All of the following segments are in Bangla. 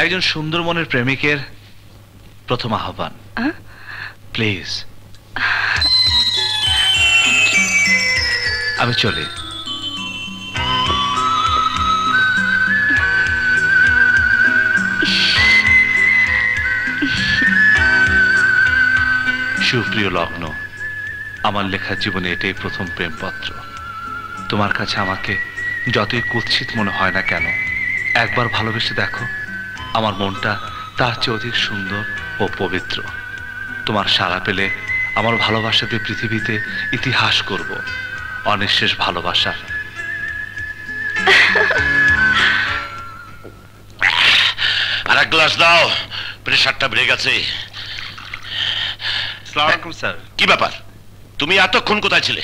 একজন সুন্দর মনের প্রেমিকের প্রথম আহ্বান। প্লিজ আমি চলি। সুপ্রিয় লগ্ন, আমার লেখা জীবনে এটাই প্রথম প্রেমপত্র। তোমার কাছে আমাকে যতই কুৎসিত মনে হয় না কেন, একবার ভালোবেসে দেখো, আমার মনটা তার চেয়ে অধিক সুন্দর ও পবিত্র। তোমার সাড়া পেলে আমার ভালোবাসা দিয়ে পৃথিবীতে ইতিহাস করব, অনিঃশেষ ভালোবাসা। আর এক গ্লাস দাও, প্রেশারটা বেড়ে গেছে। আসসালামু আলাইকুম স্যার। কি ব্যাপার, তুমি এতক্ষণ কোথায় ছিলে?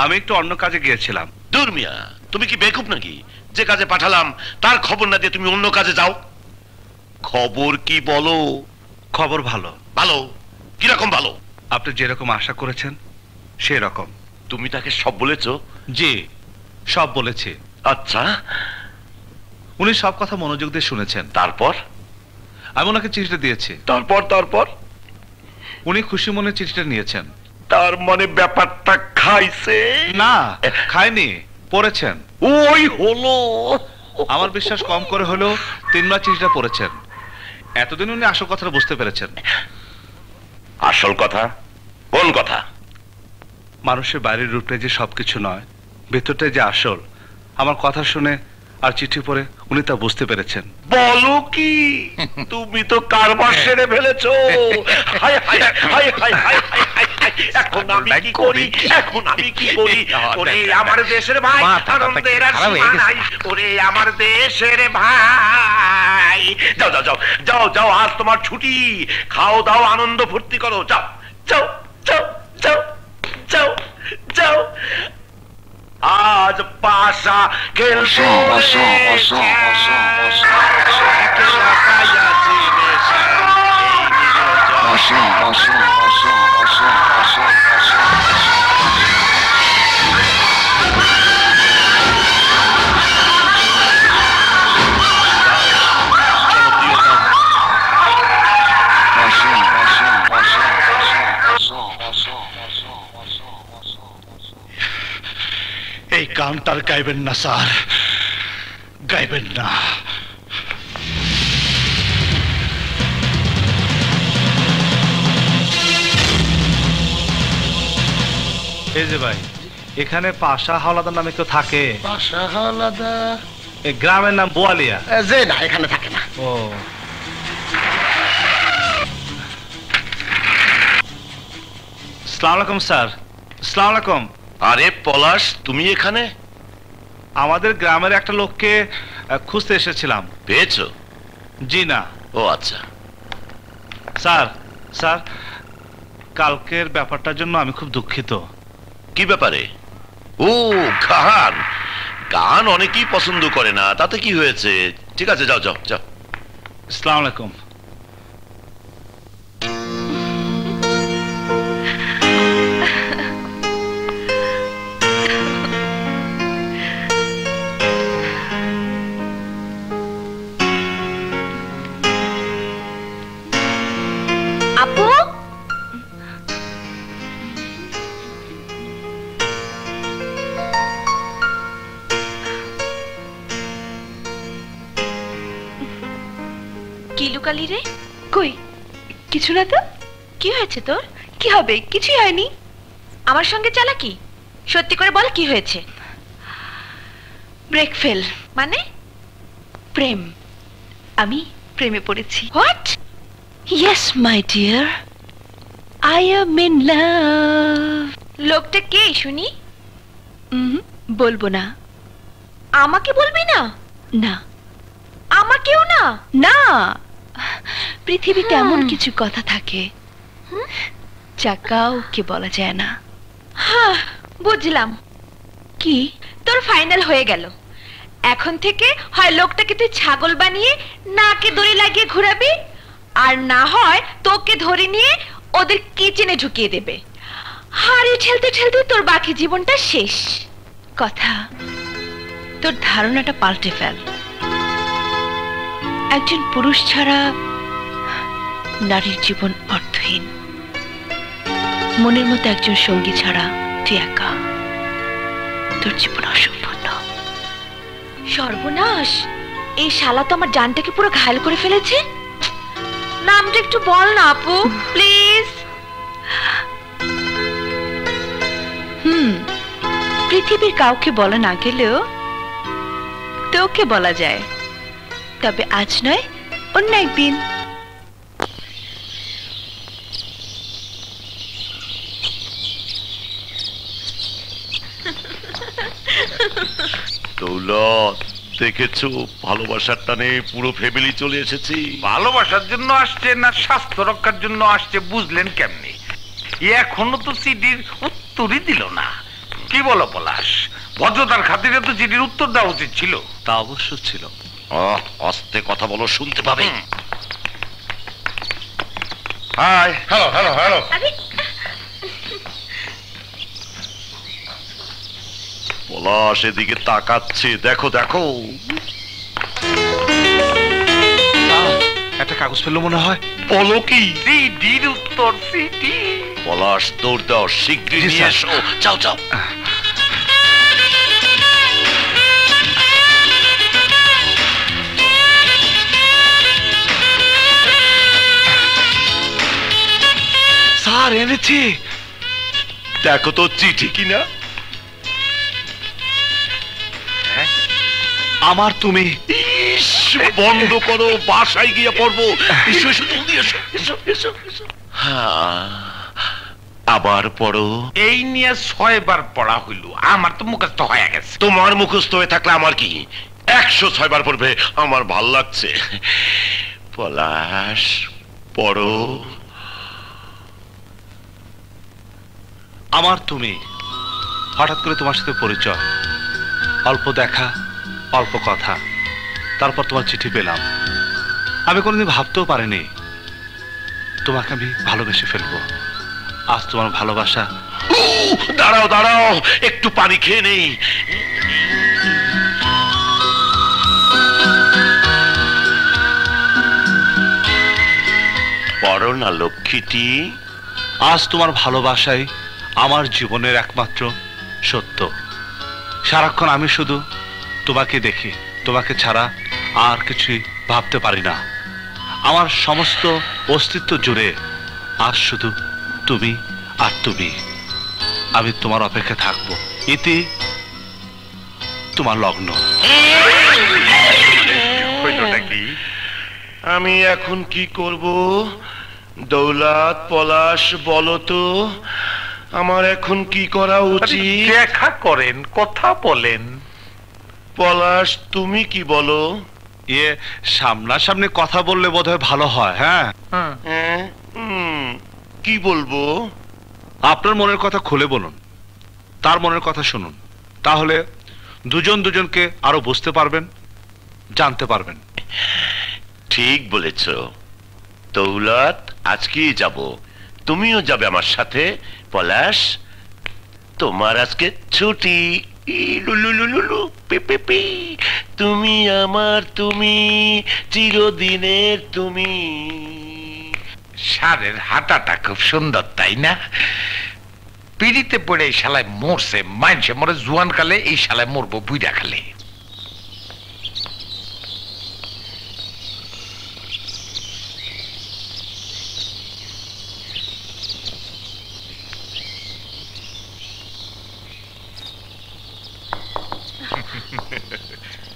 আমি একটু অন্য কাজে গিয়েছিলাম। দূর মিয়া, তুমি কি বেকুব নাকি? যে কাজে পাঠালাম তার খবর না দিয়ে তুমি অন্য কাজে যাও। খবর কি বলো? খবর ভালো। ভালো? কিরকম ভালো? আপনি যেরকম আশা করেছেন সেই রকম। তুমি তাকে সব বলেছো? জি, সব বলেছি। আচ্ছা, উনি সব কথা মনোযোগ দিয়ে শুনেছেন। তারপর? আমি ওনাকে চিঠিটা দিয়েছি। তারপর উনি খুশি মনে চিঠিটা নিয়েছেন। তার মানে ব্যাপারটা খাইছে? না, খায়নি, পড়েছেন। ওই হলো। আমার বিশ্বাস কম করে হলেও 3 মাস চিঠিটা পড়েছেন। এতদিন উনি আসল কথাটা বুঝতে পেরেছেন। আসল কথা? কোন কথা? মানুষের বাইরের রূপটা যে সবকিছু নয়, ভেতরটাই যে আসল। আমার কথা শুনে আর চিঠি পড়ে উনি তা বুঝতে পেরেছেন। বলো কি? তুমি তো কারবার সেরে ফেলেছো। হায় হায় হায় হায় হায় হায় হায়। এখন আমি কি করি? এখন আমি কি করি? ওরে আমার দেশের ভাই, আনন্দের আর সীমা নাই। ওরে আমার দেশের ভাই, যাও যাও যাও যাও যাও, আজ তোমার ছুটি। খাও দাও, আনন্দ ফুর্তি করো। যাও যাও যাও যাও যাও যাও। আজ পাশা খেলবো। এই গানটার গাইবেন না স্যার, গাইবেন না। এই যে ভাই, এখানে পাশা হাওলাদার নামে কেউ থাকে? পাশা হাওলাদার? এই গ্রামের নাম বোয়ালিয়া। যে না, এখানে থাকে না। ও, আসসালামু আলাইকুম স্যার। আসসালামু আলাইকুম। আরে পলাশ, তুমি এখানে? আমাদের গ্রামের একটা লোককে খুঁজতে এসেছিলাম। পেয়েছো? জি না। ও আচ্ছা। স্যার, স্যার, কালকের ব্যাপারটার জন্য আমি খুব দুঃখিত। কি ব্যাপারে? ও, গান। গান অনেকেই পছন্দ করে না, তাতে কি হয়েছে? ঠিক আছে, যাও যাও যাও। আসসালামু আলাইকুম। আপু, কি লুকালি রে? কই কিছু না তো। কি হয়েছে তোর? কি হবে? কিছুই হয়নি। আমার সঙ্গে চালাকি? সত্যি করে বল, কি হয়েছে? Brake fail. মানে? প্রেম। আমি প্রেমে পড়েছি। What? Yes my dear, I am in love. লোকটা কে শুনি? বলবো না। আমাকে বলবি না? না। আমাকেও না? না। পৃথিবীতে এমন কিছু কথা থাকে যা কাউকে বলা যায় না। হ্যাঁ, বুঝলাম। কি? তোর ফাইনাল হয়ে গেল। এখন থেকে হয় লোকটাকে তুই ছাগল বানিয়ে নাকে দড়ি লাগিয়ে ঘোরাবি, আর না হয় তোকে ধরে নিয়ে ওদের কিচেনে ঢুকিয়ে দেবে। হাড়ি ঠেলতে ঠেলতে তোর বাকি জীবনটা শেষ। কথা, তোর ধারণাটা পাল্টে ফেল। একজন পুরুষ ছাড়া নারীর জীবন অর্থহীন। মনের মতো একজন সঙ্গী ছাড়া তুই একা, তোর জীবন অসম্পূর্ণ। সর্বনাশ, এই শালা তো আমার জানটাকে পুরো ঘায়ল করে ফেলেছে। নামটা একটু বল না আপু, প্লিজ। পৃথিবীর কাউকে বলা না গেলেও তোকে বলা যায়, তবে আজ নয়, অন্য একদিন। দৌলত, দেখেছো ভালোবাসার টানে পুরো ফ্যামিলি চলে এসেছি। ভালোবাসার জন্য আসছে না স্বাস্থ্য রক্ষার জন্য আসছে বুঝলেন কেমনি? এখনো তো চিঠির উত্তরই দিল না। কি বলো পলাশ? ভদ্রতার খাতিরে তো চিঠির উত্তর দেওয়া উচিত ছিল। তা অবশ্য ছিল। আস্তে কথা বলো, শুনতে পাবে। Hi. Hello hello hello. Palash এদিকে তাকাচ্ছে, দেখো দেখো। একটা কাগজ পেলো মনে হয়। বলো কি? চিঠির উত্তর, চিঠি। পলাশ দৌড় দাও, শীঘ্রই নিয়ে এসো। যাও যাও। স্যার এনেছি। দেখো তো চিঠি কিনা। আমার তুমি। ইস, বন্ধ করো, বাসায় গিয়ে পড়বো। এসো এসো, জলদি এসো, এসো এসো এসো। আবার পড়ো। এই নিয়ে 6 বার পড়া হইল, আমার তো মুখস্থ হয়ে গেছে। তোমার মুখস্থ হয়ে থাকলে আমার কি? 106 বার পড়বে, আমার ভাল লাগছে। পলাশ পড়ো। আমার তুমি। হঠাৎ করে তোমার সাথে পরিচয়, অল্প দেখা, অল্প কথা, তারপর তোমার চিঠি পেলাম। আমি কোনোদিন ভাবতেও পারিনি তোমাকে আমি ভালোবেসে ফেলবো। আজ তোমার ভালোবাসা। দাঁড়াও দাঁড়াও, একটু পানি খেয়ে নেই। পড়ো না লক্ষ্মীটি। আজ তোমার ভালোবাসাই আমার জীবনের একমাত্র সত্য। সারাক্ষণ আমি শুধু তোমাকে দেখি, তোমাকে ছাড়া আর কিছুই ভাবতে পারি না। আমার সমস্ত অস্তিত্ব জুড়ে আজ শুধু তুমি আর তুমি। আমি তোমার অপেক্ষা থাকবো। ইতি তোমার লগ্ন। আমি এখন কি করব? দৌলত, পলাশ, বলো তো আমার এখন কি করা উচিত? দেখা করেন, কথা বলেন। পলাশ তুমি কি বলো? সামনাসামনি কথা বললে বোধহয় ভালো হয়। হ্যাঁ, হ্যাঁ, কি বলবো? আপনার মনের কথা খুলে বলুন, তার মনের কথা শুনুন, তাহলে দুজন দুজনকে আরো বুঝতে পারবেন, জানতে পারবেন। ঠিক বলেছ দৌলত, আজকেই যাব, তুমিও যাবে আমার সাথে। পলাশ, তোমার আজকে ছুটি। লুলুলুলুলু, পি পি পি। তুমি আমার, তুমি চিরদিনের তুমি। সারের হাঁটাটা খুব সুন্দর, তাই না? পিড়িতে পড়ে এই শালায় মরছে, মানছে মরে জুয়ান কালে, এই শালায় মরবো বুইড়া খালে।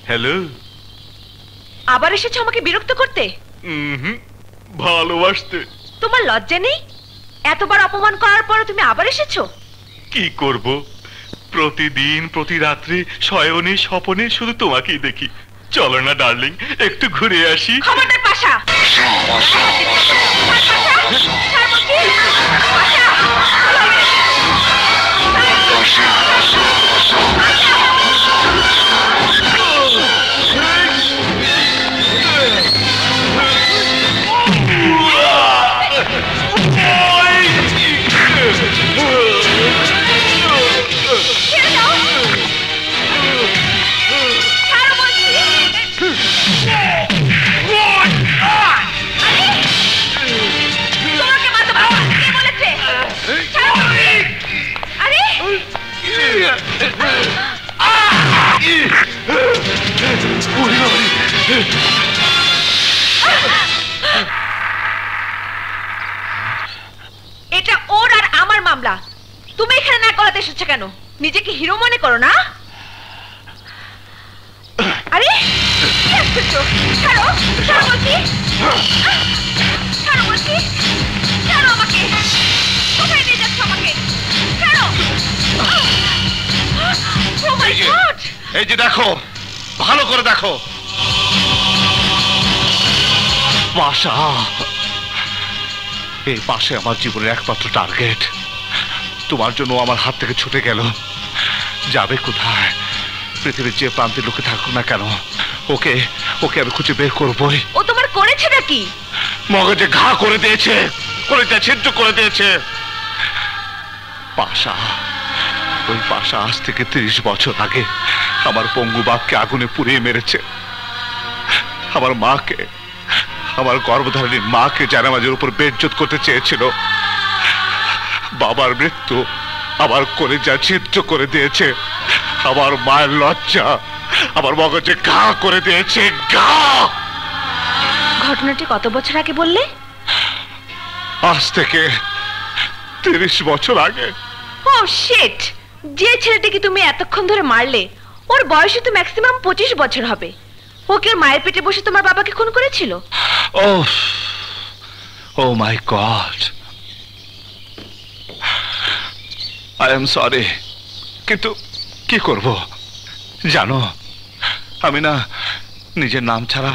হ্যালো। আবার এসেছো আমাকে বিরক্ত করতে? ভালোবাসতে। তোমার লজ্জা নেই? এতবার অপমান করার পর তুমি আবার এসেছো? কি করব, প্রতিদিন প্রতি রাত্রি শয়নে স্বপনে শুধু তোমাকেই দেখি। চলো না ডার্লিং, একটু ঘুরে আসি। খবরদার পাশা! তুমি এখানে না করাতে এসেছো কেন? নিজেকে হিরো মনে করো না? আরে কি আসছো? ছাড়ো, ছাড়ো বলছি, ছাড়ো বলছি, ছাড়ো আমাকে। কোথায় নিয়ে যাচ্ছ আমাকে? ছাড়ো। ও মাই গড! এই যে দেখো, ভালো করে দেখো। পাশা, এই পাশে আমার জীবনের একমাত্র টার্গেট। তোমার জন্য আমার হাত থেকে ছুটে গেল। যাবে কোথায়? পৃথিবীর যে প্রান্তে লোকে থাকুক না কেন, ওকে ওকে আমি খুঁজে বের করবই। ও তোমার করেছে নাকি? মগজে ঘা করে দিয়েছে, কলিজা ছিদ্র করে দিয়েছে। পাশা, ওই পাশা আজ থেকে 30 বছর আগে আমার পঙ্গু বাপকে আগুনে পুড়িয়ে মেরেছে। আমার মাকে, আমার গর্ভধারিণী মাকে জানামাজের উপর বেইজ্জত করতে চেয়েছিল। বাবার মৃত্যু আমার কলিজা ছিদ্র করে দিয়েছে। আমার মায়ের লজ্জা আমার মগজে ঘা করে দিয়েছে। ঘা। ঘটনাটি কত বছর আগে বললে? আজ থেকে 30 বছর আগে। ও শিট! যে ছেলেটিকে তুমি এতক্ষণ ধরে মারলে, ওর বয়সে তো ম্যাক্সিমাম 25 বছর হবে। ওকে মায়ের পেটে বসে তোমার বাবাকে খুন করেছিল? ও মাই গড, আই এম সরি। কিন্তু কি করব জানো, আমি না নিজের নাম ছাড়া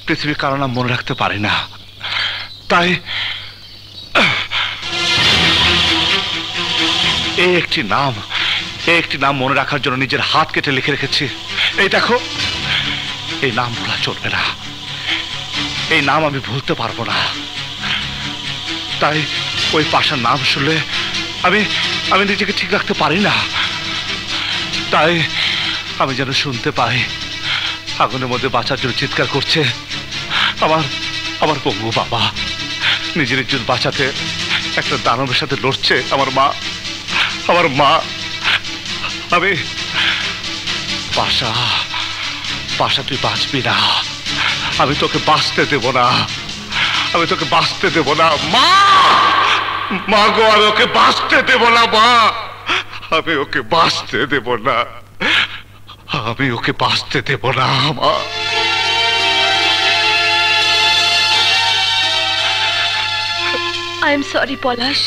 পৃথিবীর কারো নাম মনে রাখতে পারি না। তাই এই একটি নাম মনে রাখার জন্য নিজের হাত কেটে লিখে রেখেছি। এই দেখো, এই নাম ভোলা চলবে না, এই নাম আমি ভুলতে পারবো না। তাই ওই পাশার নাম শুনলে আমি নিজেকে ঠিক রাখতে পারি না। তাই আমি যেন শুনতে পাই আগুনের মধ্যে বাঁচার জন্য চিৎকার করছে আমার পঙ্গু বাবা। নিজের ইজ্জত বাঁচাতে একটা দানবের সাথে লড়ছে আমার মা। আমি পাশা তুই বাঁচবি না, আমি তোকে বাঁচতে দেব না, আমি তোকে বাঁচতে দেব না মা গো, আমি ওকে বাঁচতে দেব না মা, আমি ওকে বাঁচতে দেব না, আমি ওকে বাঁচতে দেব না মা। আই এম সরি পলাশ,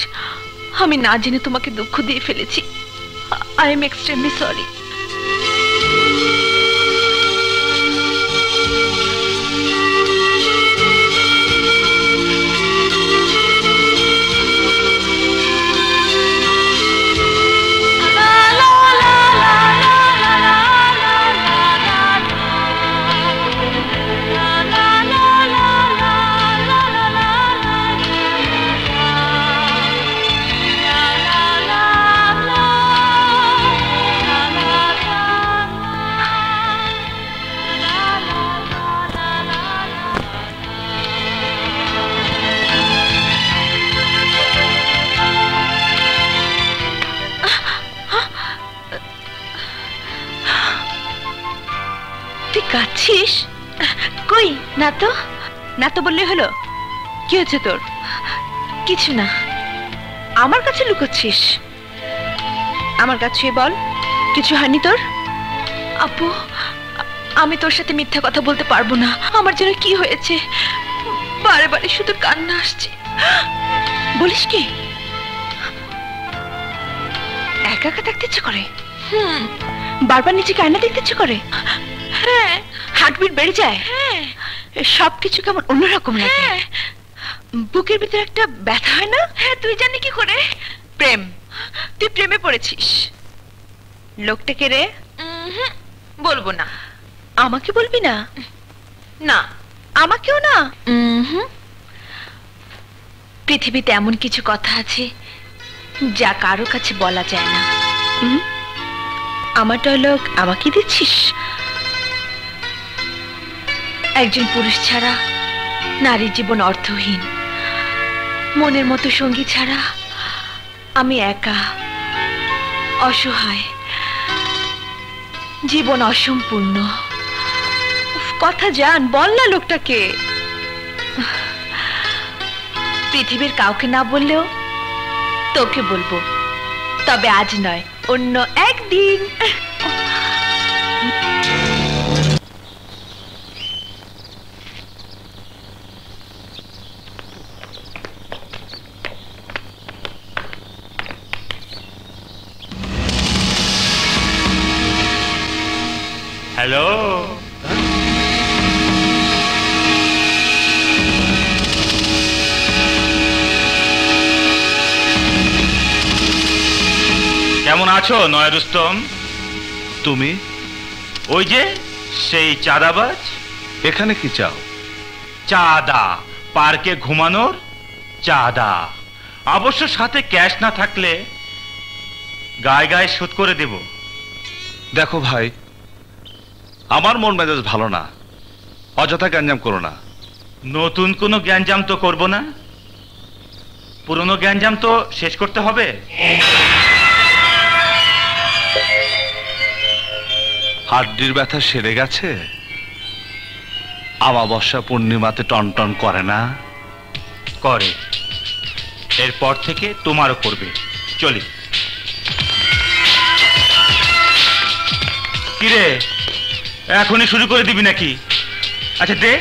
আমি না জেনে তোমাকে দুঃখ দিয়ে ফেলেছি। I am extremely sorry. কাঁদছিস? কই না তো, না তো বললে হলো। কি হচ্ছে তোর? কিছু না। আমার কাছে লুকোচ্ছিস? আমার কাছে বল, কিছু হয়নি তোর? আপু, আমি তোর সাথে মিথ্যা কথা বলতে পারবো না। আমার যেন কি হয়েছে, বারে বারে শুধু কান্না আসছে। বলিস কি? একা একা দেখতে ইচ্ছে করে? বারবার নিচে কান্না দেখতে ইচ্ছে করে? হ্যাঁ। হার্টবিট বেড়ে যায়? হ্যাঁ। সবকিছু কেমন অন্যরকম লাগে। বুকের ভিতরে একটা ব্যথা হয় না? হ্যাঁ। তুই জানি কি করে? প্রেম। তুই প্রেমে পড়েছিস। লোকটা কে রে? বলবো না। আমাকে বলবি না? না। আমাকেও না? পৃথিবীতে এমন কিছু কথা আছে যা কারো কাছে বলা যায় না। আমার ডায়লগ আমাকে দিচ্ছিস? একজন পুরুষ ছাড়া নারীর জীবন অর্থহীন। মনের মতো সঙ্গী ছাড়া আমি একা, অসহায়, জীবন অসম্পূর্ণ। কথা জান, বল না লোকটাকে। পৃথিবীর কাউকে না বললেও তোকে বলবো, তবে আজ নয়, অন্য একদিন। হ্যালো, কেমন আছো নয়া রুস্তম? তুমি ওই যে সেই চাঁদাবাজ। এখানে কি চাও? চাঁদা, পার্কে ঘুমানোর চাঁদা। অবশ্য সাথে ক্যাশ না থাকলে গায়ে গায়ে শোধ করে দেব। দেখো ভাই, আমার মন মেজাজ ভালো না, অযথা গ্যাঞ্জাম করো না। নতুন কোনো গ্যাঞ্জাম তো করব না, পুরনো গ্যাঞ্জাম তো শেষ করতে হবে। হাড্ডির ব্যথা সেরে গেছে? আমাবস্যা পূর্ণিমাতে টনটন করে না? করে, এরপর থেকে তোমারও করবে। চলি। কিরে, এখনই শুরু করে দিবি নাকি? আচ্ছা দে।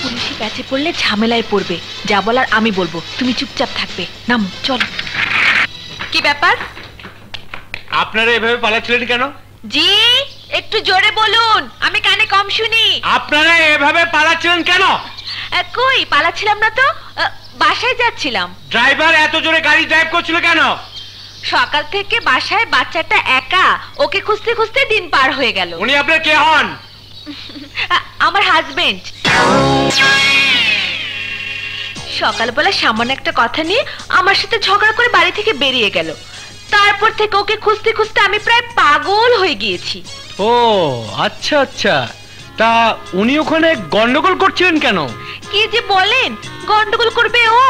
পুলিশি কাছে পড়লে ঝামেলায় পড়বে, যা বলার আমি বলবো, তুমি চুপচাপ থাকবে। নাম, চলো। কি ব্যাপার? আপনারা এভাবে পালাচ্ছিলেন কেন? জি, একটু জোরে বলুন, আমি কানে কম শুনি। আপনারা এভাবে পালাচ্ছিলেন কেন? কই পালাচ্ছিলাম না তো, বাসায় যাচ্ছিলাম। ড্রাইভার এত জোরে গাড়ি ড্রাইভ করছিল কেন? সকাল থেকে বাসায় বাচ্চাটা একা, ওকে খুঁজতে খুঁজতে দিন পার হয়ে গেল। উনি আপনার কে হন? আমার হাজবেন্ড। সকালবেলা সামান্য একটা কথা নিয়ে আমার সাথে ঝগড়া করে বাড়ি থেকে বেরিয়ে গেল। তারপর থেকে ওকে খুঁজতে খুঁজতে আমি প্রায় পাগল হয়ে গিয়েছি। ও আচ্ছা আচ্ছা, তা উনি ওখানে গন্ডগোল করছিলেন কেন? কি যে বলেন, গন্ডগোল করবে ও?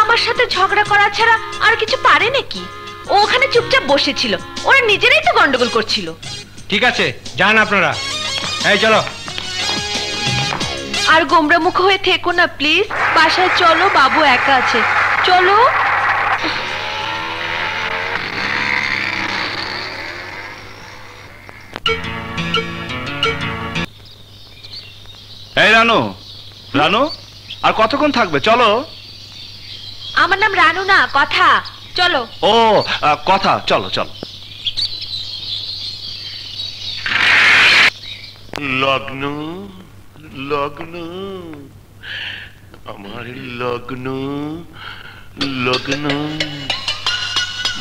আমার সাথে ঝগড়া করা ছাড়া আর কিছু পারে নাকি? ও ওখানে চুপচাপ বসেছিল, ওরা নিজেরাই তো গন্ডগোল করছিল। ঠিক আছে, যান আপনারা। এই চলো। আর গোমরা মুখ হয়ে থেকো না প্লিজ, বাসায় চলো, বাবু একা আছে, চলো। এই রানু, রানু আর কতক্ষণ থাকবে? চলো। আমার নাম রানু না, কথা। চলো। ও কথা, চলো চলো। লগ্ন লগ্ন আমার লগ্ন লগ্ন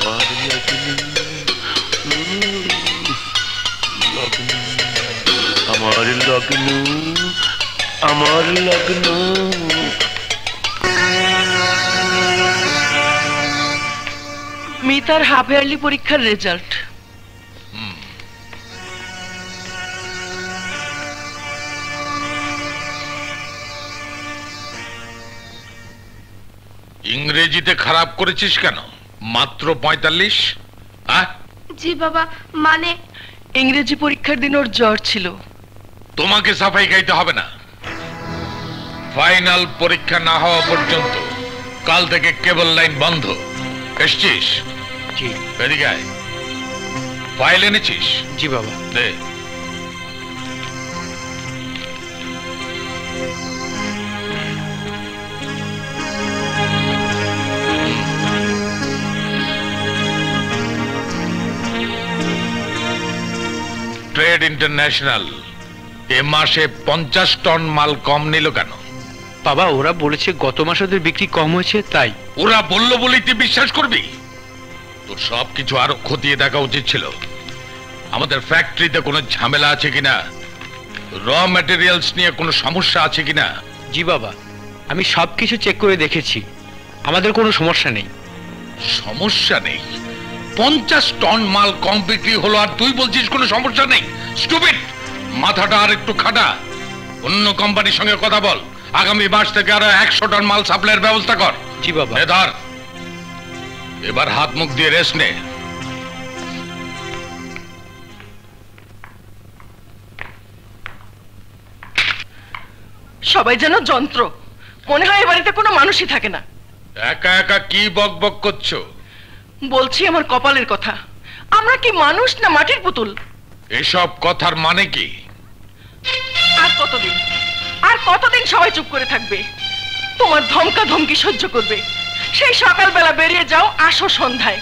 আমার লগ্ন আমার লগ্ন আমার লগ্ন। মিতার হাফ ইয়ারলি পরীক্ষার রেজাল্ট। ইংরেজিতে খারাপ করেছিস কেন? মাত্র 45? জি বাবা, মানে ইংরেজি পরীক্ষার দিন ওর জ্বর ছিল। তোমাকে সাফাই গাইতে হবে না। ফাইনাল পরীক্ষা না হওয়া পর্যন্ত কাল থেকে কেবল লাইন বন্ধ। এসছিস? জি। এদিকে আয়। ফাইল এনেছিস? জি বাবা। দে। ট্রেড ইন্টারন্যাশনাল এ মাসে 50 টন মাল কম নিল কেন? বাবা ওরা বলেছে গত মাসে ওদের বিক্রি কম হয়েছে তাই। ওরা বললো বলেই তুই বিশ্বাস করবি? তোর সবকিছু আরো খতিয়ে দেখা উচিত ছিল। আমাদের ফ্যাক্টরিতে কোনো ঝামেলা আছে কিনা, র ম্যাটেরিয়ালস নিয়ে কোনো সমস্যা আছে কিনা। জি বাবা, আমি সবকিছু চেক করে দেখেছি, আমাদের কোনো সমস্যা নেই। সমস্যা নেই? 50 টন মাল কম বিক্রি হলো আর তুই বলছিস কোনো সমস্যা নেই? স্টুপিড! মাথাটা আর একটু খাটা। অন্য কোম্পানির সঙ্গে কথা বল, আগামী মাস থেকে আরো 100 টন মাল সাপ্লাইয়ের ব্যবস্থা কর। জি বাবা। ধর, এবার হাত মুখ দিয়ে রেস্ট নে। সবাই যেন যন্ত্র, মনে হয় এ বাড়িতে কোনো মানুষই থাকে না। একা একা কি বক বক করছো? বলছি আমার কপালের কথা, আমরা কি মানুষ না মাটির পুতুল? এসব কথার মানে কি? আর কতদিন, আর কতদিন সবাই চুপ করে থাকবে? তোমার ধমকা ধমকি সহ্য করবে? সেই সকালবেলা বেরিয়ে যাও, আসো সন্ধ্যায়।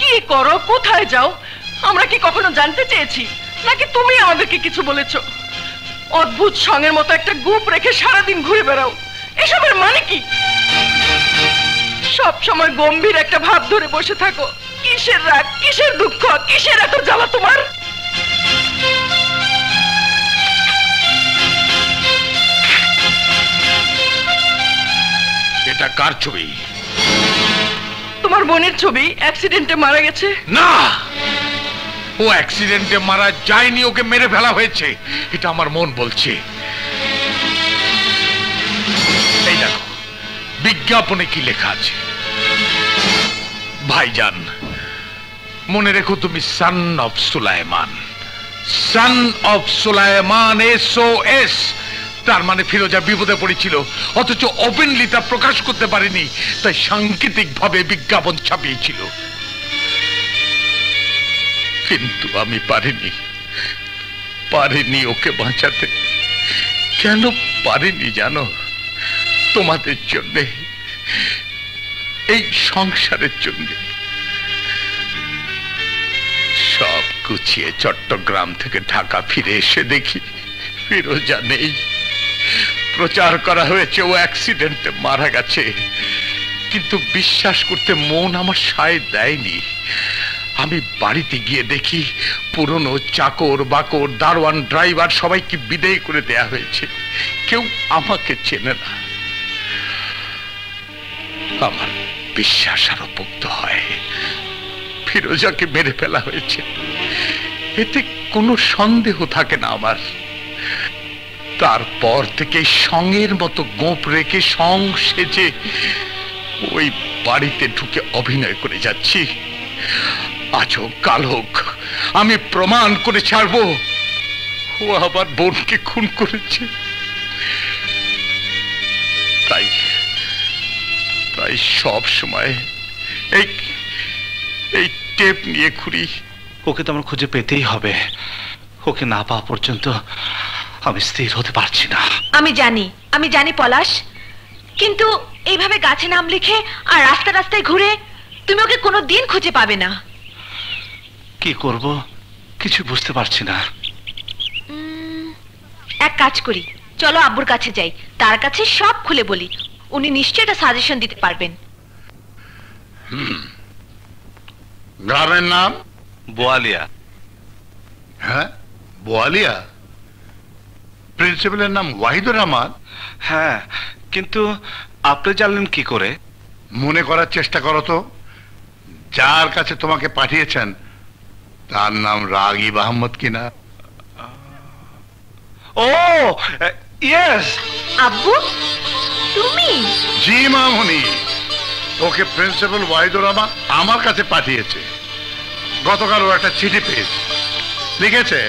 কি করো, কোথায় যাও, আমরা কি কখনো জানতে চেয়েছি? নাকি তুমি আমাদেরকে কিছু বলেছো? অদ্ভুত সঙ্গের মতো একটা গ্রুপ রেখে সারাদিন ঘুরে বেড়াও, এসবের মানে কি? সব সময় গম্ভীর একটা ভাব ধরে বসে থাকো। কিসের রাগ, কিসের দুঃখ, কিসের এত জ্বালা তোমার? এটা কার ছবি? তোমার বোনের ছবি, অ্যাক্সিডেন্টে মারা গেছে। না, ও অ্যাক্সিডেন্টে মারা যায়নি, ওকে মেরে ফেলা হয়েছে, এটা আমার মন বলছে। এই দেখো বিজ্ঞাপনে কি লেখা আছে। ভাইজান, মনে রেখো তুমি son of Sulaiman. Son of Sulaiman, SOS। তার মানে ফিরোজা বিপদে পড়েছিল, অথচ ওপেনলি তা প্রকাশ করতে পারেনি, তাই সাংকেতিক ভাবে বিজ্ঞাপন ছাপিয়েছিল। কিন্তু আমি পারিনি ওকে বাঁচাতে। কেন পারিনি জানো? তোমাদের জন্য, এই সংসারের জন্য। সব গুছিয়ে চট্টগ্রাম থেকে ঢাকা ফিরে এসে দেখি ফিরোজা নেই। প্রচার করা হয়েছে ও অ্যাক্সিডেন্টে মারা গেছে, কিন্তু বিশ্বাস করতে মন আমার সায় দেয়নি। আমি বাড়িতে গিয়ে দেখি পুরনো চাকর বাকর, দারোয়ান, ড্রাইভার সবাইকে বিদায় করে দেয়া হয়েছে। কেউ আমাকে চেনে না। আমার বিশ্বাস আরো পোক্ত হয়, ফিরোজাকে মেরে ফেলা হয়েছে। এতে কোনো সন্দেহ থাকে না আমার। তারপর থেকে সঙ্গের মতো গোপ রেখে সং সেজে ওই বাড়িতে ঢুকে অভিনয় করে যাচ্ছি। আজ হোক কাল হোক আমি প্রমাণ করে ছাড়বো ও আবার বোনকে খুন করেছে। তাই তাই সব সময় এই টেপ নিয়ে ঘুরি। ওকে তো আমার খুঁজে পেতেই হবে। ওকে না পাওয়া পর্যন্ত আমি স্থির হতে পারছি না। আমি জানি পলাশ, কিন্তু এইভাবে গাছে নাম লিখে আর রাস্তায় ঘুরে তুমি ওকে কোনো দিন খুঁজে পাবে না। কি করব কিছু বুঝতে পারছি না। এক কাজ করি, চলো আব্বুর কাছে যাই, তার কাছে সব খুলে বলি, উনি নিশ্চয়ই একটা সাজেশন দিতে পারবেন। গ্রামের নাম? বোয়ালিয়া। হ্যাঁ, বোয়ালিয়া। প্রিন্সিপালের নাম ওয়াহিদুর রহমান। হ্যাঁ, কিন্তু আপনি জানলেন কি করে? মনে করার চেষ্টা করো তো, যার কাছে তোমাকে পাঠিয়েছেন তার নাম রাগিব আহমদ কিনা। ও ইয়েস। আব্বু তুমি? জি মামুনি, ওকে প্রিন্সিপাল ওয়াহিদুর রহমান আমার কাছে পাঠিয়েছে। গতকাল ও একটা চিঠি পেয়েছে, লিখেছে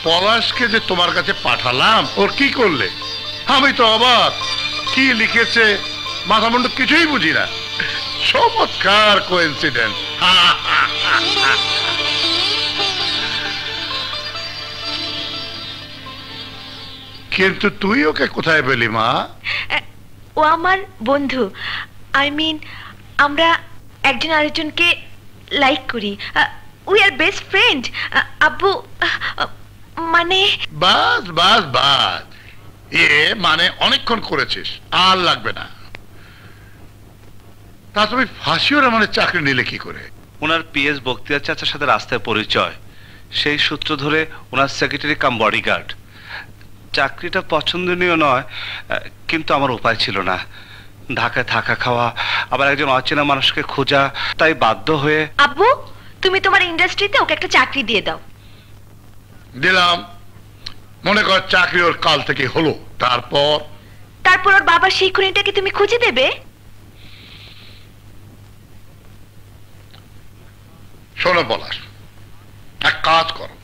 পলাশকে যে তোমার কাছে পাঠালাম ওর কি করলে। আমি তো অবাক, কি লিখেছে মাথা মুন্ডু কিছুই বুঝি না। চমৎকার কোইন্সিডেন্ট। কিন্তু তুই ওকে কোথায় পেলি মা? ও আমার বন্ধু, আই মিন আমরা একজন আরেকজনকে লাইক করি, উই আর বেস্ট ফ্রেন্ড। আব্বু মানে বাস বাস বাস, এ মানে অনেকক্ষণ করেছিস, আর লাগবে না। তা তুমি ফাঁসিও মানে চাকরি নিলে কি করে? ওনার পিএস বক্তিয়ার চাচার সাথে রাস্তায় পরিচয়, সেই সূত্র ধরে ওনার সেক্রেটারি কাম বডিগার্ড। চাকরিটা পছন্দনীয় নয়, কিন্তু আমার উপায় ছিল না। ঢাকায় থাকা খাওয়া, আবার একজন অচেনা মানুষকে খোঁজা, তাই বাধ্য হয়ে। আব্বু তুমি তোমার ইন্ডাস্ট্রিতে ওকে একটা চাকরি দিয়ে দাও। দিলাম, মনে কর চাকরি ওর কাল থেকে হলো, তারপর ওর বাবার সেই খুনিটাকে তুমি খুঁজে দেবে। শোনো পলাশ, এক কাজ করো,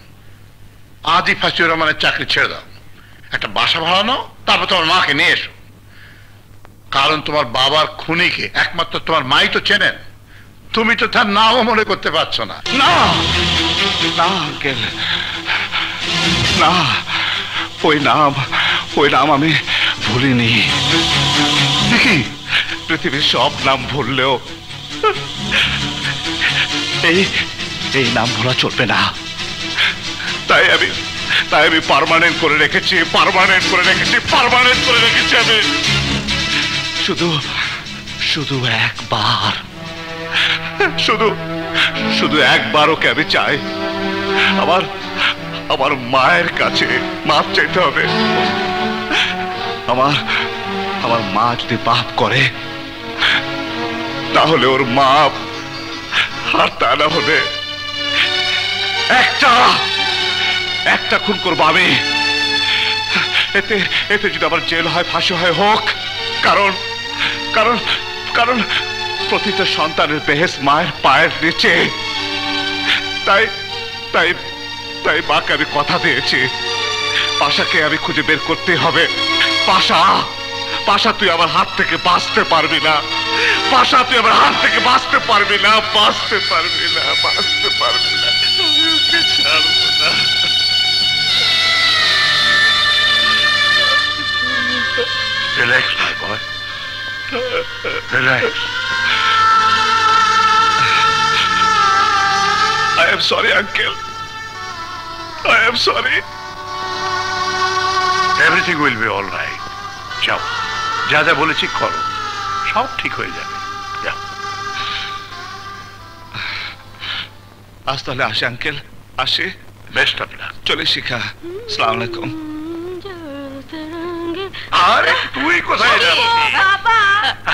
আজই ফাঁসিউর রহমানের চাকরি ছেড়ে দাও, একটা বাসা ভাড়া নাও, তারপর তোমার মাকে নিয়ে এসো। কারণ তোমার বাবার খুনিকে একমাত্র তোমার মাই তো চেনেন, তুমি তো তার নামও মনে করতে পারছো না। না না আঙ্কেল, না, ওই নাম আমি ভুলিনি। দেখি পৃথিবীর সব নাম ভুললেও এই নাম ভোলা চলবে না। তাই আমি পার্মানেন্ট করে রেখেছি আমি। শুধু একবার ওকে আমি চাই, আমার মায়ের কাছে মাপ চাইতে হবে। আমার মা যদি পাপ করে তাহলে ওর মাপ, আর তা না হলে একটা খুন করবো আমি। এতে যদি আমার জেল হয়, ফাঁসি হয়, হোক। কারণ প্রতিটা সন্তানের বেহেস মায়ের পায়ের নিচে। তাই মাকে আমি কথা দিয়েছি, পাশাকে আমি খুঁজে বের করতে হবে। পাশা তুই আমার হাত থেকে বাঁচতে পারবি না। ছাড়বো না। Relax, my boy. Relax. I am sorry, uncle. I am sorry. Everything will be all right. যাও, যা যা বলেছি করো, সব ঠিক হয়ে যাবে। যাও। আজ তাহলে আসি আঙ্কেল, আসি। Best of luck. চলে শিখা। আসসালামু আলাইকুম। আরে তুই কোথায় যাচ্ছিস?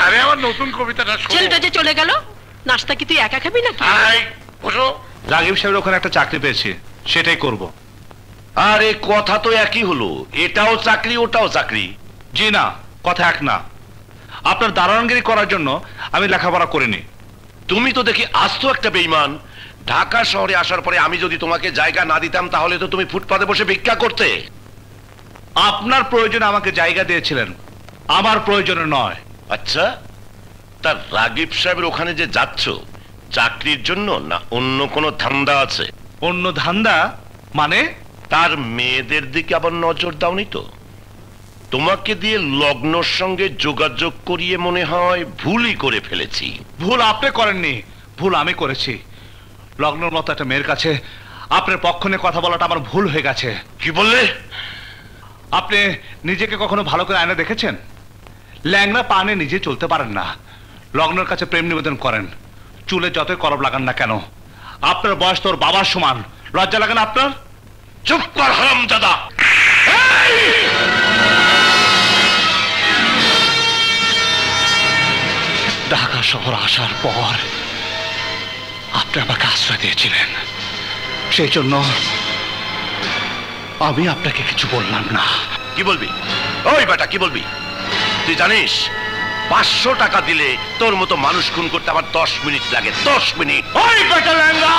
আরে আমার নতুন কবিতাটা শোনো। ছেলেটা যে চলে গেল, নাস্তা কি তুই একা খাবি নাকি? বসো। রাগিব সাহেবের ওখানে একটা চাকরি পেয়েছি, সেটাই করব। আরে কথা তো একই হলো, এটাও চাকরি ওটাও চাকরি। জি না, কথা এক না। আপনার দারোয়ানগিরি করার জন্য আমি লেখাপড়া করিনি। তুমি তো দেখি আস্ত একটা বেঈমান। ঢাকা শহরে আসার পরে আমি যদি তোমাকে জায়গা না দিতাম তাহলে তো তুমি ফুটপাতে বসে ভিক্ষা করতে। আপনার প্রয়োজনে আমাকে জায়গা দিয়েছিলেন, আমার প্রয়োজনে নয়। আচ্ছা, তার রাগিব সাহেবের ওখানে যে যাচ্ছ, চাকরির জন্য না অন্য কোনো ধান্দা আছে? অন্য ধান্দা মানে? তার মেয়েদের দিকে আবার নজর দাওনি তো? তোমাকে দিয়ে লগ্নর সঙ্গে যোগাযোগ করিয়ে মনে হয় ভুলই করে ফেলেছি। ভুল আপনি করেননি, ভুল আমি করেছি। লগ্নর মতো একটা মেয়ের কাছে আপনার পক্ষ নিয়ে কথা বলাটা আমার ভুল হয়ে গেছে। কি বললে? আপনি নিজেকে কখনো ভালো করে আয়না দেখেছেন? ল্যাংড়া পানে নিজে চলতে পারেন না, লগ্নের কাছে প্রেম নিবেদন করেন। চুলে যতই কলব লাগান না কেন, আপনার বয়স তোর বাবার সমান। লজ্জা লাগে না আপনার? চুপ কর হারামজাদা! ঢাকা শহর আসার পর আপনি আমাকে আশ্রয় দিয়েছিলেন, সেই জন্য আমি আপনাকে কিছু বললাম না। কি বলবি? ওই বেটা, কি বলবি? তুই জানিস 500 টাকা দিলে তোর মতো মানুষ খুন করতে আমার 10 মিনিট লাগে, 10 মিনিট। ওই বেটা ল্যাংড়া,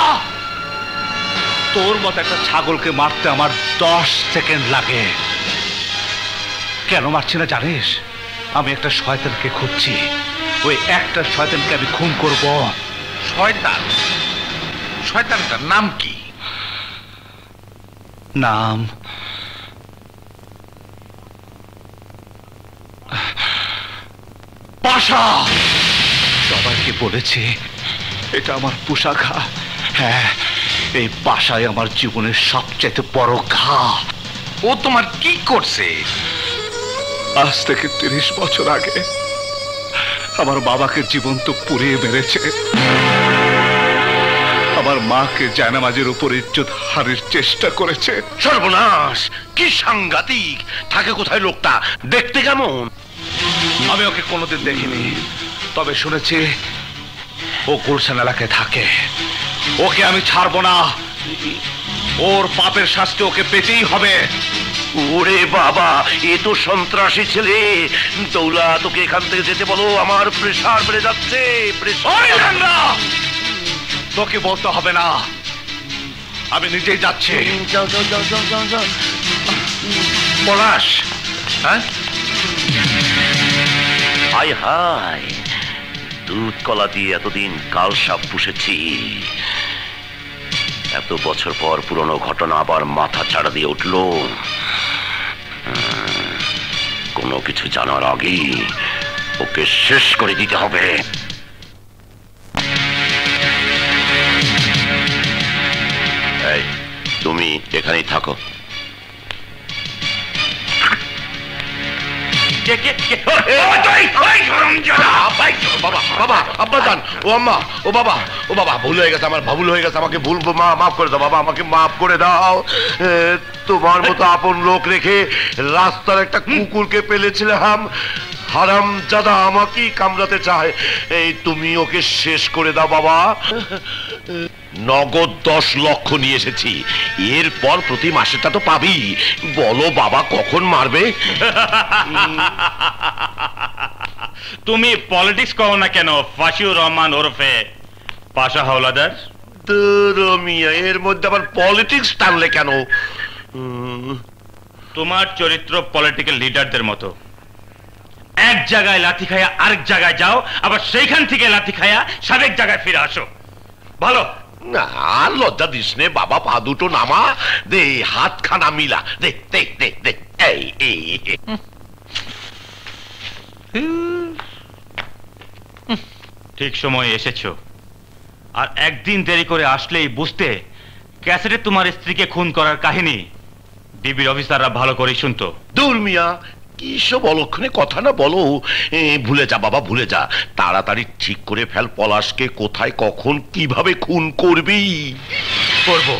তোর মতো একটা ছাগলকে মারতে আমার 10 সেকেন্ড লাগে। কেন মারছি না জানিস? আমি একটা শয়তানকে খুঁজছি, ওই একটা শয়তানকে আমি খুন করব। শয়তান? শয়তানটার নাম কি? নাম পাশা। সবাইকে বলেছি এটা আমার পোষা ঘা। হ্যাঁ, এই পাশায় আমার জীবনের সবচেয়ে বড় ঘা। ও তোমার কি করছে? আজ থেকে 30 বছর আগে আমার বাবাকে জীবন্ত পুড়িয়ে মেরেছে। আমার মাকে জায়নামাজের উপর ইজ্জত হারের চেষ্টা করেছে। সর্বনাশ, কি সাংঘাতিক! থাকে কোথায় লোকটা? দেখতে কেমন? আমি ওকে কোনোদিন দেখিনি, তবে শুনেছি ও গুলশান এলাকায় থাকে। ওকে আমি ছাড়বো না, ওর পাপের শাস্তি ওকে পেতেই হবে। ওরে বাবা, এ তো সন্ত্রাসী ছেলে। দৌলা, তোকে এখান থেকে যেতে বলো, আমার প্রেসার বেড়ে যাচ্ছে। তোকে বলতে হবে না, আমি নিজেই যাচ্ছি। যাও যাও যাও যাও যাও যাও। পলাশ, হ্যাঁ? হায় হায়, দুধ কলা দিয়ে এতদিন কাল সাপ পুষেছি, এত বছর পর পুরনো ঘটনা আবার মাথা চাড়া দিয়ে উঠলো। কোনো কিছু জানার আগেই ওকে শেষ করে দিতে হবে। এই, তুমি এখানেই থাকো। বাবা বাবা, আব্বা জান, ও আম্মা, ও বাবা, ও বাবা, ভুল হয়ে গেছে আমার, ভুল হয়ে গেছে, আমাকে ভুল মাফ করে দাও বাবা, আমাকে মাফ করে দাও। তোমার মতো আপন লোক রেখে রাস্তার একটা কুকুরকে পেলেছিলাম, হারাম জাদা আমাকেই কামড়াতে চায়। এই তুমি ওকে শেষ করে দাও বাবা। নগদ 10 লক্ষ নিয়ে এসেছি, এরপর প্রতি মাসেটা তো পাবি। বলো বাবা, কখন মারবে? তুমি পলিটিক্স করো না কেন ফাশিউর রহমান ওরফে পাশা হাওলাদার? মিয়া, এর মধ্যে আবার পলিটিক্স টানলে কেন? তোমার চরিত্র পলিটিক্যাল লিডারদের মতো, এক জায়গায় লাথি খায়া আরেক জায়গায় যাও, আবার সেইখান থেকে লাথি খায়া সাবেক জায়গায় ফিরে আসো। ভালো না, লজ্জা দিস নে বাবা, পা দুটো নামা দে, হাতখানা মিলা দে দে দে দে। এই এই ঠিক সময় এসেছো, আর একদিন দেরি করে আসলেই বুঝতে ক্যাসেটে তোমার স্ত্রীকে খুন করার কাহিনী ডিবির অফিসাররা ভালো করে শুনতো। দূর মিয়া, কি সব অলক্ষণে কথা না বলো। ভুলে যা বাবা, ভুলে যা। তাড়াতাড়ি ঠিক করে ফেল, পলাশকে কোথায় কখন কিভাবে খুন করবি। করবো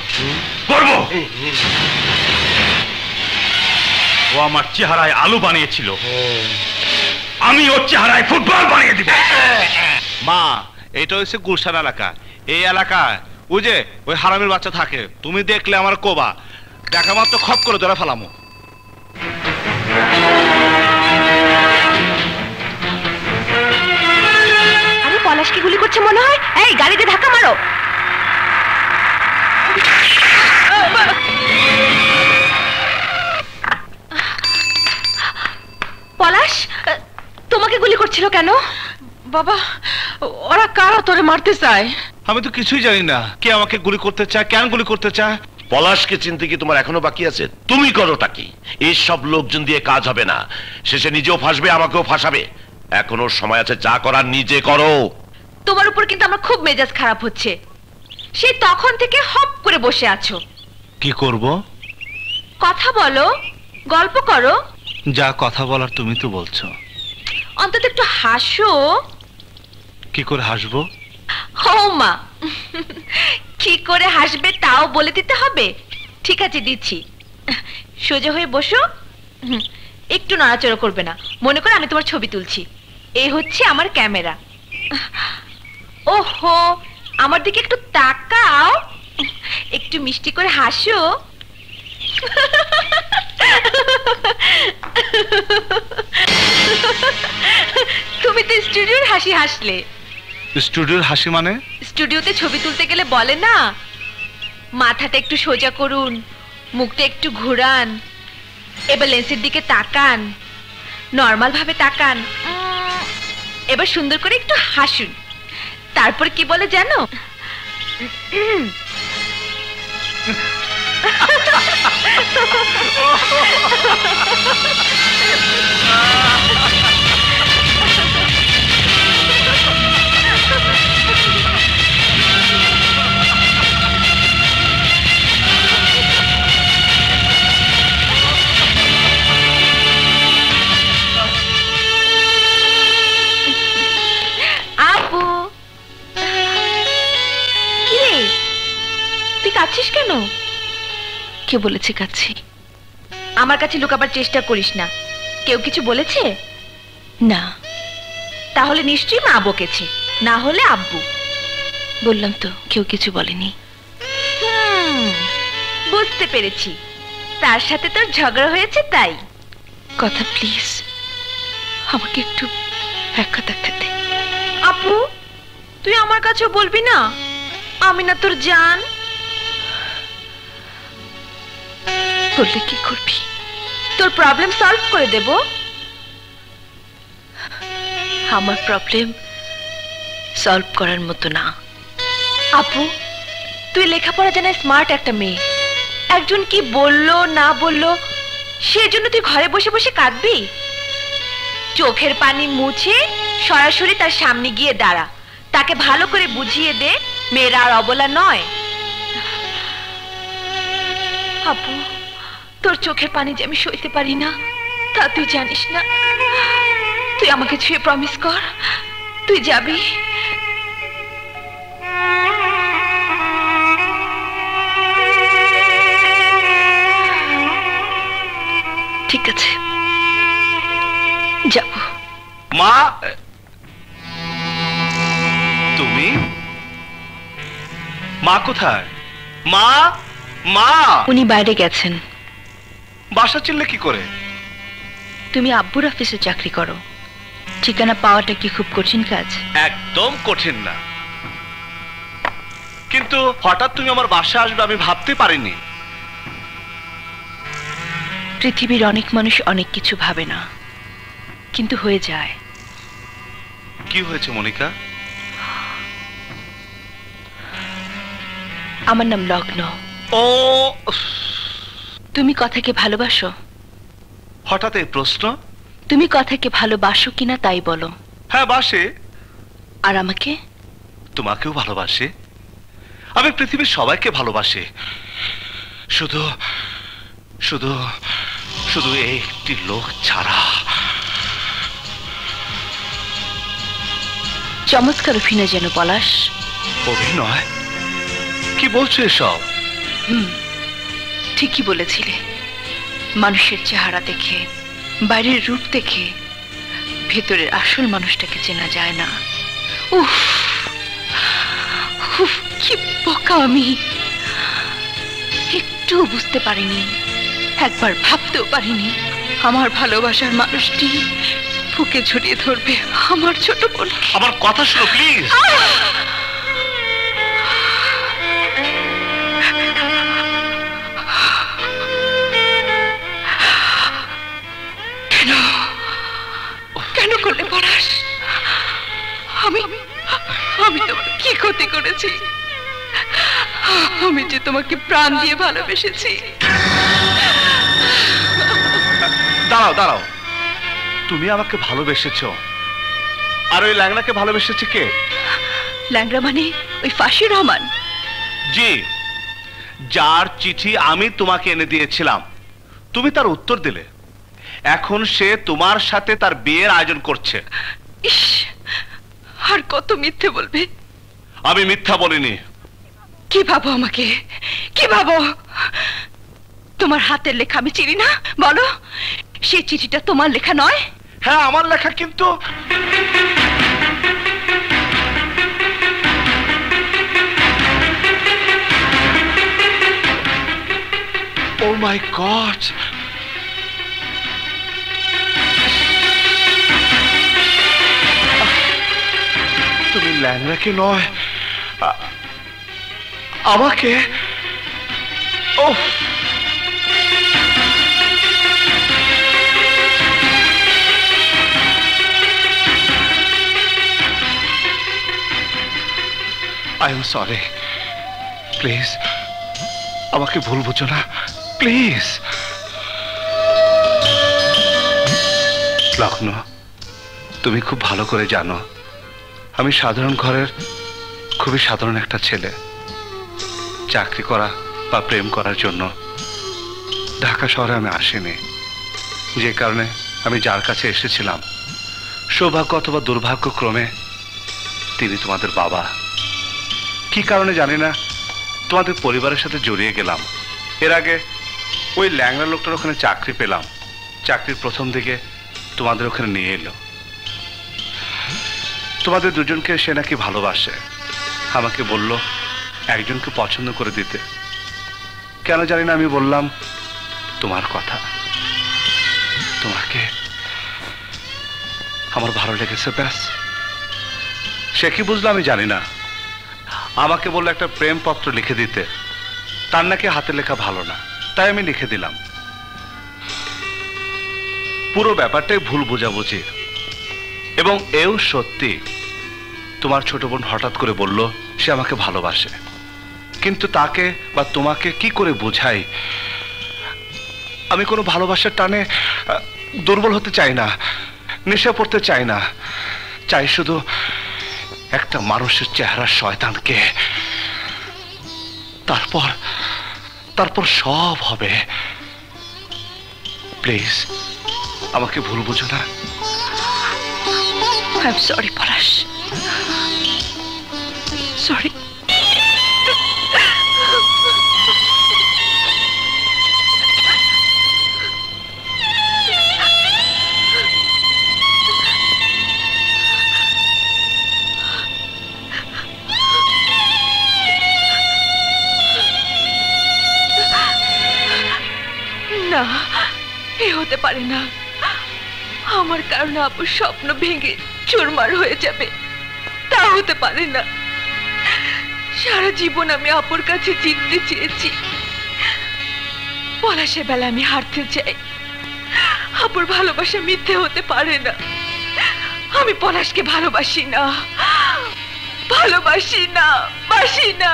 করবো। ও আমার চেহারায় আলু বানিয়েছিল, আমি ওর চেহারায় ফুটবল বানিয়ে দিব। মা, এটা হচ্ছে গুলশান এলাকা। এই এলাকায় ওই যে ওই হারামির বাচ্চা থাকে, তুমি দেখলে আমার কোবা, দেখা মাত্র খপ করে ধরে ফেলামো। আরে পলাশকে গুলি করছে মনে হয়। এই, গাড়িতে ধাক্কা মারো। পলাশ, তোমাকে গুলি করছিল কেন? বাবা, ওরা কারা তোরে মারতে চায়? আমি তো কিছুই জানি না কে আমাকে গুলি করতে চায়, কেন গুলি করতে চায়। পলাশকে চিনতে কি তোমার এখনো বাকি আছে? তুমি করোটা কি? এই সব লোকজন দিয়ে কাজ হবে না, শেষে নিজেও ফাঁসবে, আমাকেও ফাঁসাবে। এখনো সময় আছে, যা করার নিজে করো। তোমার উপর কিন্তু আমার খুব মেজাজ খারাপ হচ্ছে। সেই তখন থেকে হপ করে বসে আছো। কি করব? কথা বলো, গল্প করো। যা কথা বলার তুমি তো বলছো। অন্তত একটু হাসো। কি করে হাসবো? ও মা, কি করে হাসবে তাও বলে দিতে হবে? ঠিক আছে, দিচ্ছি। সোজা হয়ে বসো, একটু নড়াচড়া করবে না। মনে করো আমি তোমার ছবি তুলছি। এই হচ্ছে আমার ক্যামেরা। ওহো, আমার দিকে একটু তাকাও, একটু মিষ্টি করে হাসো। তুমি স্টুডিওর হাসি হাসলে। স্টুডিওর হাসি মানে? স্টুডিওতে ছবি তুলতে গেলে বলে না, মাথাটা একটু সোজা করুন, মুখটা একটু ঘুরান, এবার লেন্সের দিকে তাকান, নর্মাল ভাবে তাকান, এবার সুন্দর করে একটু হাসুন। তারপর কি বলে জানো? আপু, কি রে, তুই কাঁদছিস কেন? কে বলেছে কাচ্ছি? আমার কাছে লুকাবার চেষ্টা করিস না। কেউ কিছু বলেছে? না। তাহলে নিশ্চয়ই মা বকেছে, না হলে আব্বু। বললাম তো কেউ কিছু বলেনি। বুঝতে পেরেছি, তার সাথে তোর ঝগড়া হয়েছে তাই। কথা প্লিজ, আমাকে একটু একা থাকতে দে। আপু, তুই আমার কাছেও বলবি না? আমি না তোর জান। বললে কি করবি? তোর প্রবলেম সলভ করে দেব। আমার প্রবলেম সলভ করার মতো না। আপু, তুই লেখাপড়া জানায় স্মার্ট একটা মেয়ে। একজন কি বললো না বললো সেজন্য তুই ঘরে বসে বসে কাঁদবি? চোখের পানি মুছে সরাসরি তার সামনে গিয়ে দাঁড়া, তাকে ভালো করে বুঝিয়ে দে মেয়েরা আর অবলা নয়। আপু, তোর চোখের পানি যে আমি সইতে পারি না তা তুই জানিস না। তুই আমাকে ছুঁয়ে প্রমিস কর, তুই যাবি। ঠিক আছে, যাব। মা, তুমি? মা কোথায়? মা, মা! উনি বাইরে গেছেন। বাসা চিনলে কি করে? তুমি আব্বুর অফিসে চাকরি করো, ঠিকানা পাওয়াটা কি খুব কঠিন কাজ? একদম কঠিন না, কিন্তু হঠাৎ তুমি আমার বাসায় আসবে আমি ভাবতে পারিনি। পৃথিবীর অনেক মানুষ অনেক কিছু ভাবে না, কিন্তু হয়ে যায়। কি হয়েছে মনিকা? আমার নাম লগ্ন। ও, তুমি কথাকে ভালোবাসো? হঠাৎ এই প্রশ্ন? তুমি কথাকে ভালোবাসো কিনা তাই বলো। হ্যাঁ, বাসে। আর আমাকে? তোমাকেও ভালোবাসে। আমি পৃথিবীর সবাইকে ভালোবাসি, শুধু শুধু শুধু একটি লোক ছাড়া। চমৎকার অভিনয় যেন পলাশ। অভিনয়? কি বলছো এসব? ঠিকই বলেছিলে। মানুষের চেহারা দেখে, বাইরের রূপ দেখে ভেতরের আসল মানুষটাকে চেনা যায় না। উফ, উফ, কি বোকা আমি! একটু বুঝতে পারিনি, একবার ভাবতেও পারিনি আমার ভালোবাসার মানুষটি বুকে জড়িয়ে ধরবে আমার ছোট বোন। আমার কথা শোনো প্লিজ। কেন করলে পলাশ? আমি তোমার কি ক্ষতি করেছি? আমি যে তোমাকে প্রাণ দিয়ে ভালোবেসেছি। দাঁড়াও দাঁড়াও, তুমি আমাকে ভালোবেসেছো, আর ওই ল্যাংড়াকে ভালোবেসেছে কে? ল্যাংড়া মানে ওই ফাঁসি রহমান? জি, যার চিঠি আমি তোমাকে এনে দিয়েছিলাম, তুমি তার উত্তর দিলে। এখন সে তোমার সাথে তার বিয়ের আয়োজন করছে। ইস, আর কত মিথ্যে বলবে? আমি মিথ্যা বলিনি। কি ভাবো আমাকে? কি ভাবো? তোমার হাতের লেখা আমি চিনি না? বলো, সেই চিঠিটা তোমার লেখা নয়? হ্যাঁ, আমার লেখা, কিন্তু ও মাই গড, ল্যাংড়াকে নয়, আমাকে। ওহ, আই এম সরি, প্লিজ আমাকে ভুল বুঝো না, প্লিজ। লগ্ন, তুমি খুব ভালো করে জানো আমি সাধারণ ঘরের খুবই সাধারণ একটা ছেলে। চাকরি করা বা প্রেম করার জন্য ঢাকা শহরে আমি আসিনি। যে কারণে আমি যার কাছে এসেছিলাম, সৌভাগ্য অথবা দুর্ভাগ্যক্রমে তিনি তোমাদের বাবা। কি কারণে জানি না তোমাদের পরিবারের সাথে জড়িয়ে গেলাম। এর আগে ওই ল্যাংড়া লোকটার ওখানে চাকরি পেলাম। চাকরির প্রথম দিকে তোমাদের ওখানে নিয়ে এলো। তোমাদের দুজনকে সে নাকি ভালোবাসে। আমাকে বলল একজনকে পছন্দ করে দিতে। কেন জানি না আমি বললাম তোমার কথা। তোমাকে আমার ভালো লেগেছে, ব্যাস। সে কি বুঝলো আমি জানি না। আমাকে বললো একটা প্রেমপত্র লিখে দিতে। তার নাকি হাতে লেখা ভালো না, তাই আমি লিখে দিলাম। পুরো ব্যাপারটাই ভুল বোঝাবুঝি। এবং এও সত্যি, তোমার ছোট বোন হঠাৎ করে বলল সে আমাকে ভালোবাসে। কিন্তু তাকে বা তোমাকে কি করে বোঝাই? আমি কোনো ভালোবাসার টানে দুর্বল হতে চাই না, নেশা পড়তে চাই না। চাই শুধু একটা মানুষের চেহারা শয়তানকে। তারপর সব হবে। প্লিজ আমাকে ভুল বুঝো না। I am sorry Palash, sorry. না, এ হতে পারে না। আমার কারণে আপুর স্বপ্ন ভেঙে চুরমার হয়ে যাবে, তা হতে পারে না। সারা জীবন আমি আপুর কাছে জিততে চেয়েছি, পলাশের বেলা আমি হারতে চাই। আপুর ভালোবাসা মিথ্যে হতে পারে না। আমি পলাশকে ভালোবাসি না, ভালোবাসি না, বাসি না।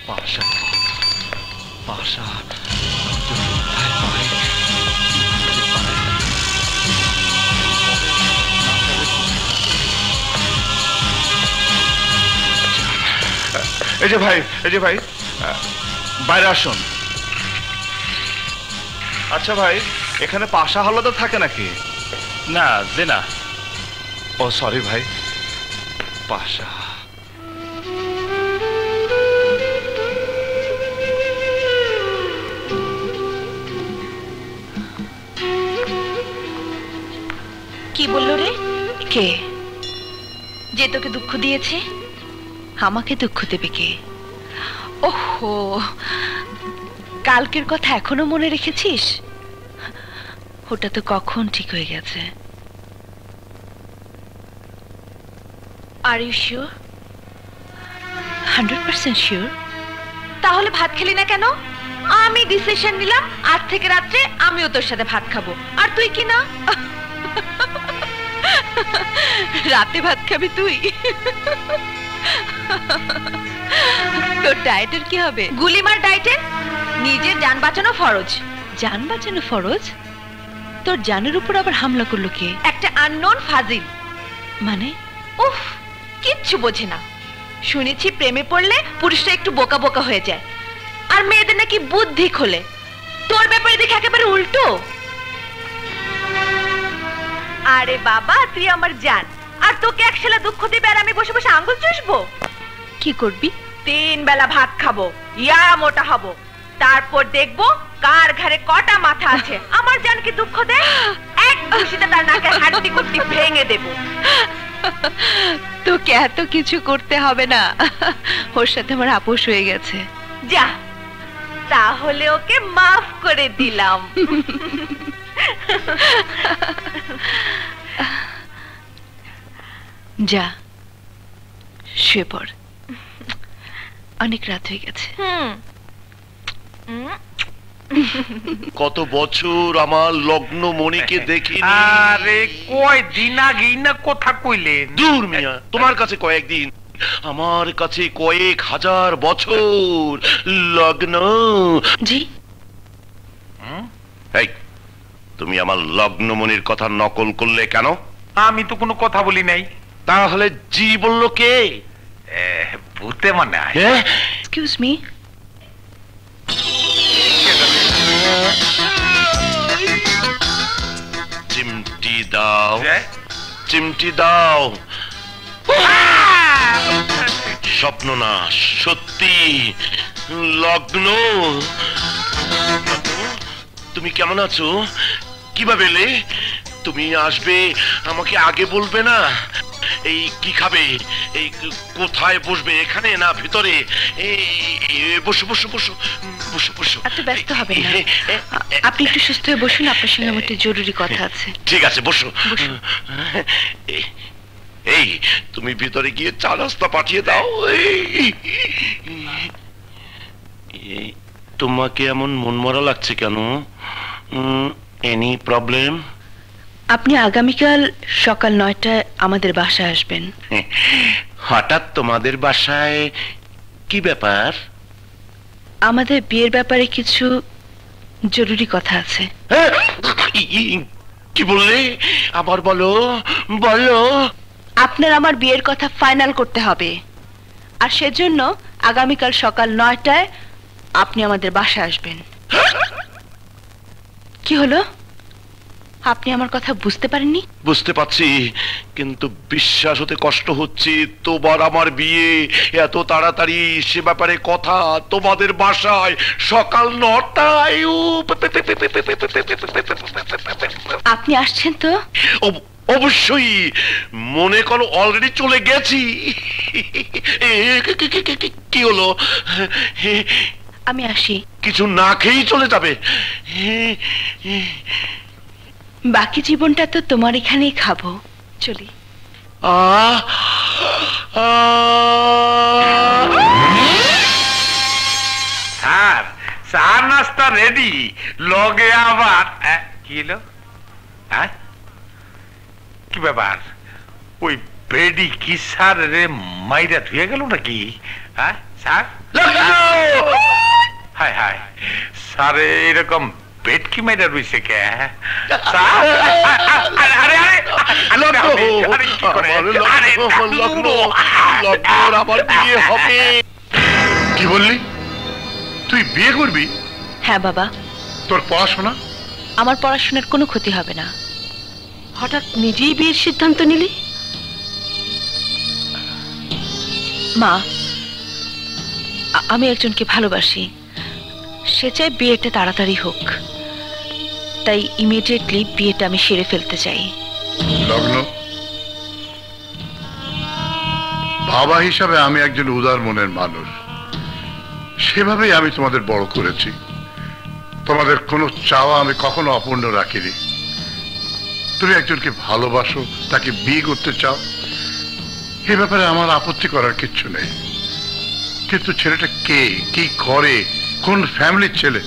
পাশা পাশা এই যে ভাই, এই যে ভাই, বাইরে আসুন। আচ্ছা ভাই, এখানে পাশা হাওলাদার থাকে নাকি? না, যে না। ও সরি ভাই, পাশা। কি বললো রে? কে? যে তোকে দুঃখ দিয়েছে? আমাকে দুঃখ দেবে কে? ওহো, কালকের কথা এখনো মনে রেখেছিস? ওটা তো কখন ঠিক হয়ে গেছে। Are you sure? 100% শিওর। তাহলে ভাত খেলি না কেন? আমি ডিসিশন নিলাম আজ থেকে রাত্রে আমিও তোর সাথে ভাত খাবো, আর তুই কি না? রাতে ভাত খাবি তুই? তোর ডায়েটের কি হবে? গুলিমার ডায়েটের? নিজের জান বাঁচানো ফরজ। জান বাঁচানো ফরজ? তোর জানের উপর আবার হামলা করলো কে? একটা আননোন ফাজিল। মানে? উফ, কিচ্ছু বোঝে না। শুনেছি প্রেমে পড়লে পুরুষরা একটু বোকা বোকা হয়ে যায়, আর মেয়েদের নাকি বুদ্ধি খোলে। তোর ব্যাপারে দেখে একেবারে উল্টো। আরে বাবা, তুই আমার জান, আর তোকে একশালা দুঃখ দিবে আর আমি বসে বসে আঙ্গুল চুষবো? কি করবি? 3 বেলা ভাত খাবো, ইয়া মোটা হব, তারপর দেখবো কার ঘরে কটা মাথা আছে। আমার জানকে দুঃখ দে, এক ঘুষিতে তার নাকের হাড্ডি কুড্ডি ভেঙে দেব। তোকে এত কিছু করতে হবে না, ওর সাথে আমার আপোষ হয়ে গেছে। যা, তাহলে ওকে মাফ করে দিলাম। যা, শুয়ে পড়, অনেক রাত হয়ে গেছে। কত বছর আমার লগ্ন মণিকে দেখিনি। আরে কয়দিন আগেই না কথা কইলেন। দূর মিয়া, তোমার কাছে কয়েকদিন, আমার কাছে কয়েক হাজার বছর লগ্ন। জি, এই, তুমি আমার লগ্নমণির কথা নকল করলে কেন? আমি তো কোনো কথা বলি নাই। তাহলে জি বললো কে? ভূতে মনে হয়। Excuse me. চিমটি দাও, চিমটি দাও। স্বপ্ন না, সত্যি লগ্ন। তুমি কেমন আছো? কিভাবে এলে? তুমি আসবে, আমাকে আগে বলবে না? এই কি খাবে? এই কোথায় বসবে, এখানে না ভিতরে? বসো বসো বসো বসো বসো। এত ব্যস্ত হবেন না, আপনি একটু সুস্থ হয়ে বসুন, আপনার সঙ্গে আমার একটু জরুরি কথা আছে। ঠিক আছে, বসো। এই, তুমি ভিতরে গিয়ে চা নাস্তা পাঠিয়ে দাও। তোমাকে এমন মনমরা লাগছে কেন? Any problem? আপনি আগামীকাল সকাল 9টায় আমাদের বাসায় আসবেন। হঠাৎ তোমাদের বাসায়? কি ব্যাপার? আমাদের বিয়ের ব্যাপারে কিছু জরুরি কথা আছে। কি বললে? আবার বলো, বলো। আপনার আমার বিয়ের কথা ফাইনাল করতে হবে, আর সেজন্য আগামীকাল সকাল 9টায় আপনি আমাদের বাসায় আসবেন। কি হলো, আপনি আমার কথা বুঝতে পারেননি? বুঝতে পারছি, কিন্তু বিশ্বাস হতে কষ্ট হচ্ছে। তোমার আমার বিয়ে এত তাড়াতাড়ি, সে ব্যাপারে কথা তোমাদের বাসায় সকাল 9টায়। আপনি আসছেন তো? অবশ্যই, মনে করো অলরেডি চলে গেছি। কি হলো? আমি আসি। কিছু না খেয়েই চলে যাবে? বাকি জীবনটা তো তোমার এখানেই খাবো, চলি। স্যার, চা নাস্তা রেডি, লগে আবার কি হলো? হ্যাঁ, কি ব্যাপার? ওই বেডি কি স্যার রে মাইরা ধুয়ে গেল নাকি? হ্যাঁ স্যার? হায় হায়, স্যার এরকম বেড কি মাইরা রইছে কে? কি বললি? তুই বিয়ে করবি? হ্যাঁ বাবা। তোর পড়াশোনা? আমার পড়াশোনার কোনো ক্ষতি হবে না। হঠাৎ নিজেই বিয়ের সিদ্ধান্ত নিলি? মা, আমি একজনকে ভালোবাসি, সে চাই বিয়েটা তাড়াতাড়ি হোক, তাই ইমিডিয়েটলি বিয়েটা আমি সেরে ফেলতে চাই। লগ্ন, বাবা হিসাবে আমি একজন উদার মনের মানুষ, সেভাবেই আমি তোমাদের বড় করেছি। তোমাদের কোনো চাওয়া আমি কখনো অপূর্ণ রাখিনি। তুমি একজনকে ভালোবাসো, তাকে বিয়ে করতে চাও, এ ব্যাপারে আমার আপত্তি করার কিচ্ছু নেই। কিন্তু ছেলেটা কে, কি করে, কোন ফ্যামিলির ছেলে,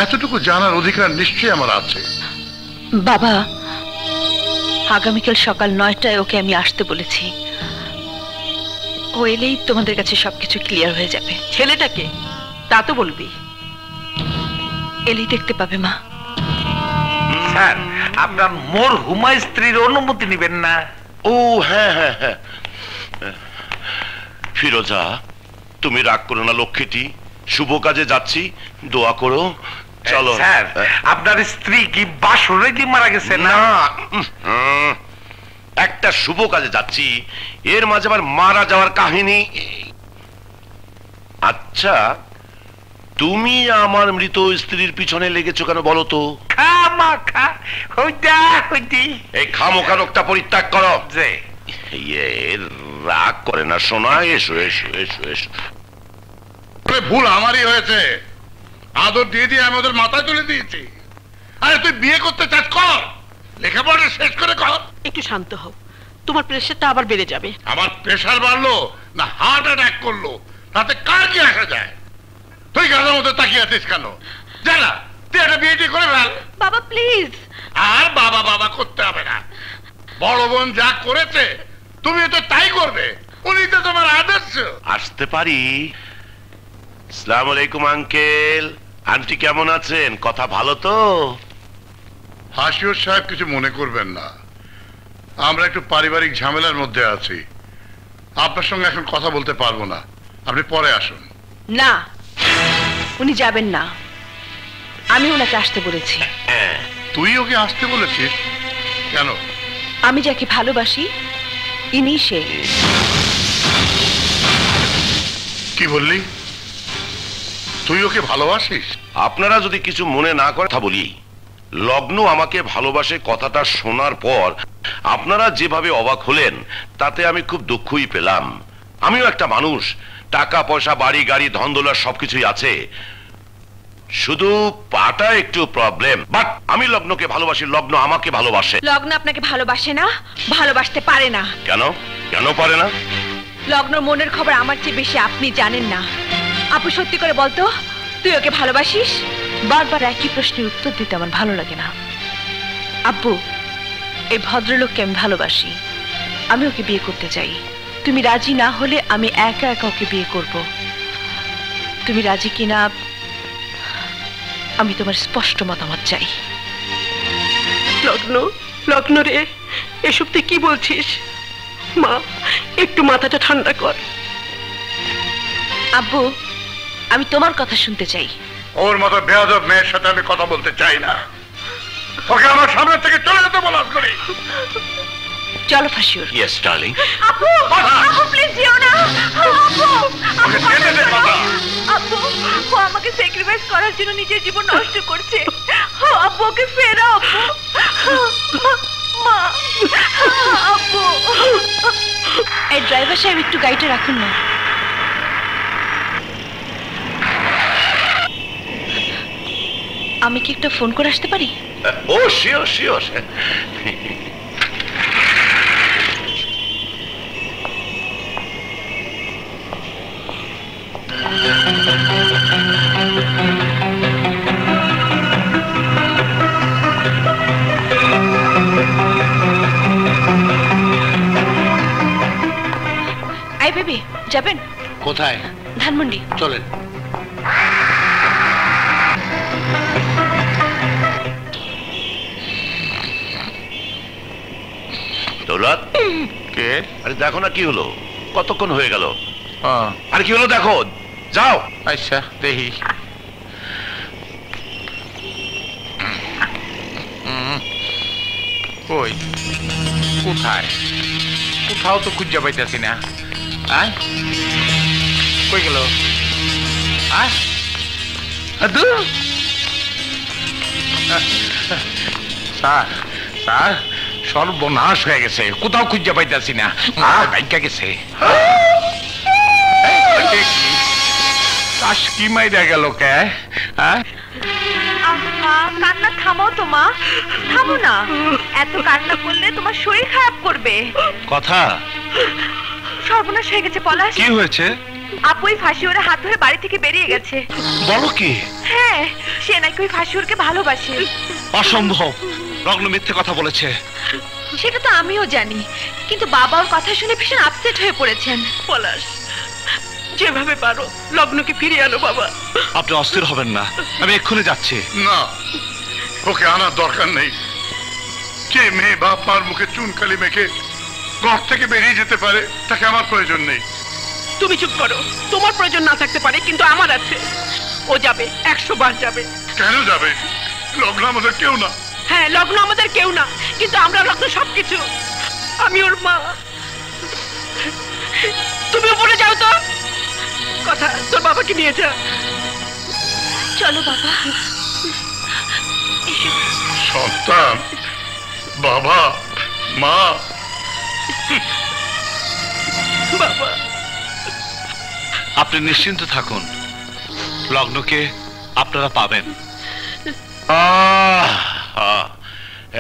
এতটুকু জানার অধিকার নিশ্চয়ই আমার আছে। বাবা, আগামীকাল সকাল 9টায় ওকে আমি আসতে বলেছি। ও এলেই তোমাদের কাছে সবকিছু ক্লিয়ার হয়ে যাবে। ছেলেটাকে তা তো বলবি। এলেই দেখতে পাবে মা। স্যার, আপনার মোর হুমা স্ত্রীর অনুমতি নেবেন না? ও হ্যাঁ হ্যাঁ হ্যাঁ, ফিরোজা তুমি রাগ করো না লক্ষ্মীটি, শুভ কাজে যাচ্ছি, দোয়া করো। চলো। স্যার, আপনার স্ত্রী কি বাসরে কি মারা গেছে? না, একটা শুভ কাজে যাচ্ছি, এর মাঝে আবার মারা যাওয়ার কাহিনী। আচ্ছা, তুমি আমার মৃত স্ত্রীর পিছনে লেগেছো কেন বলো তো? এই খামোখা লোকটা পরিত্যাগ করো। যে রাগ করে না সোনা, এসো এসো এসো এসো। ভুল আমারই হয়েছে, আদর দিয়ে দিয়ে আমি ওদের মাথায় তুলে দিয়েছি। আরে তুই বিয়ে করতে চাস, কর, লেখাপড়া শেষ করে কর। একটু শান্ত হও, তোমার প্রেশারটা আবার বেড়ে যাবে। আমার প্রেশার বাড়লো না হার্ট অ্যাটাক করলো, তাতে কার কি আসা যায়? তুই গাছের মতো তাকিয়ে আছিস কেন? জানা তুই একটা বিয়েটি করে ফেল। বাবা প্লিজ। আর বাবা বাবা করতে হবে না, বড় বোন যা করেছে তুমি তো তাই করবে, উনি তো তোমার আদর্শ। আসতে পারি? আসসালামু আলাইকুম আঙ্কেল, আন্টি কেমন আছেন? কথা ভালো তো? হাসিউর সাহেব কিছু মনে করবেন না, আমরা একটু পারিবারিক ঝামেলার মধ্যে আছি, আপনার সঙ্গে এখন কথা বলতে পারবো না, আপনি পরে আসুন। না, উনি যাবেন না, আমি ওনাকে আসতে বলেছি। তুই ওকে আসতে বলেছিস কেন? আমি যাকে ভালোবাসি ইনি সে। কি বললি? তুই ওকে ভালোবাসিস? আপনারা যদি কিছু মনে না করে কথা বলি, লগ্ন আমাকে ভালোবাসে কথাটা শোনার পর আপনারা যেভাবে অবাক হলেন তাতে আমি খুব দুঃখই পেলাম। আমিও একটা মানুষ, টাকা পয়সা বাড়ি গাড়ি ধন দৌলত সবকিছুই আছে, শুধু পাটা একটু প্রবলেম। বাট আমি লগ্নকে ভালোবাসি, লগ্ন আমাকে ভালোবাসে। লগ্ন আপনাকে ভালোবাসে না, ভালোবাসতে পারে না। কেন? কেন পারে না? লগ্নর মনের খবর আমার চেয়ে বেশি আপনি জানেন না। আপু সত্যি করে বলতো, তুই ওকে ভালোবাসিস? বারবার একই প্রশ্নের উত্তর দিতে আমার ভালো লাগে না। আব্বু, এই ভদ্রলোককে আমি ভালোবাসি, আমি ওকে বিয়ে করতে চাই। তুমি রাজি না হলে আমি একা একা ওকে বিয়ে করব। তুমি রাজি কিনা আমি তোমার স্পষ্ট মতামত চাই। লগ্ন, লগ্ন রে, এসব তুই কি বলছিস? মা, একটু মাথাটা ঠান্ডা কর। আব্বু, আমি তোমার কথা শুনতে চাই। ওর মতো বেয়াদব মেয়ের সাথে আমি কথা বলতে চাই না, ওকে আমার সামনে থেকে চলে যেতে বলা করি। চলো ফাঁসিওর। Yes darling. আপু, আপু প্লিজ যেও না। আপু, ও আমাকে স্যাক্রিফাইস করার জন্য নিজের জীবন নষ্ট করছে। আপু ওকে ফেরাও। মা, আপু। এই ড্রাইভার সাহেব একটু গাড়িটা রাখুন না। আমি কি একটা ফোন করে আসতে পারি? ও শিওর শিওর। আই বেবি, যাবেন? কোথায়? ধানমন্ডি। চলেন। দৌলত, কে? আরে দেখো না কি হলো, কতক্ষণ হয়ে গেল। ও, আর কি হলো দেখো, যাও। আচ্ছা দেখি। কই? কোথায়? কোথাও তো খুঁজে পাইতেছি না। আয়, কই গেল? আয়, স্যার স্যার, সর্বনাশ হয়ে গেছে, কোথাও খুঁজে পাইতেছি না, বাইকা গেছে। কাশ কি মাইরা গেল কে? হ্যাঁ, আম্মা কান্না থামাও তো মা, থামো না। এত কান্না করলে তোমার শরীর খারাপ করবে। কথা সর্বনাশ হয়ে গেছে পলাশ। কি হয়েছে? আপুই ফাঁসিওরে হাত ধরে বাড়ি থেকে বেরিয়ে গেছে। বলো কি? হ্যাঁ, সে নাকি ওই ফাঁসিওরকে ভালোবাসে। অসম্ভব, লগ্ন মিথ্যে কথা বলেছে। সেটা তো আমিও জানি, কিন্তু বাবা ওর কথা শুনে ভীষণ আপসেট হয়ে পড়েছেন। পলাশ, যেভাবে পারো লগ্নকে ফিরিয়ে আনো বাবা। আপনি অস্থির হবেন না, আমি এক্ষুনি যাচ্ছি। না, ওকে আনার দরকার নেই। যে মেয়ে বাপ মার মুখে চুনকালি মেখে ঘর থেকে বেরিয়ে যেতে পারে তাকে আমার প্রয়োজন নেই। তুমি চুপ করো, তোমার প্রয়োজন না থাকতে পারে কিন্তু আমার আছে। ও যাবে, 100 বার যাবে। কেন যাবে? লগ্ন আমাদের কেউ না। হ্যাঁ, লগ্ন আমাদের কেউ না, কিন্তু আমরা লগ্ন সবকিছু। আমি ওর মা। তুমি উপরে যাও তো। কথা, তোর বাবাকে নিয়ে যা। চলো বাবা। সন্তান, বাবা, মা। বাবা, আপনি নিশ্চিন্ত থাকুন, লগ্নকে আপনারা পাবেন।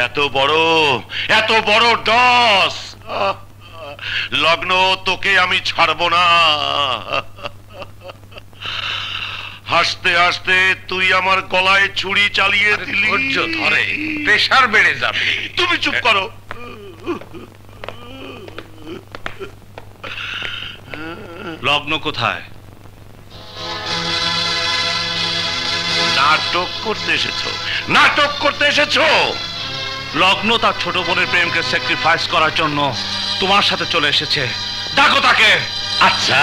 এত বড় ডস লগ্ন, তোকে আমি ছাড়বো না। হাসতে হাসতে তুই আমার গলায় ছুরি চালিয়ে দিলি। ধৈর্য ধরে, প্রেশার বেড়ে যাবে। তুমি চুপ করো। লগ্ন কোথায়? নাটক করতে এসেছো, নাটক করতে এসেছো। লগ্ন তার ছোট বোনের প্রেমকে স্যাক্রিফাইস করার জন্য তোমার সাথে চলে এসেছে। ডাকো তাকে। আচ্ছা,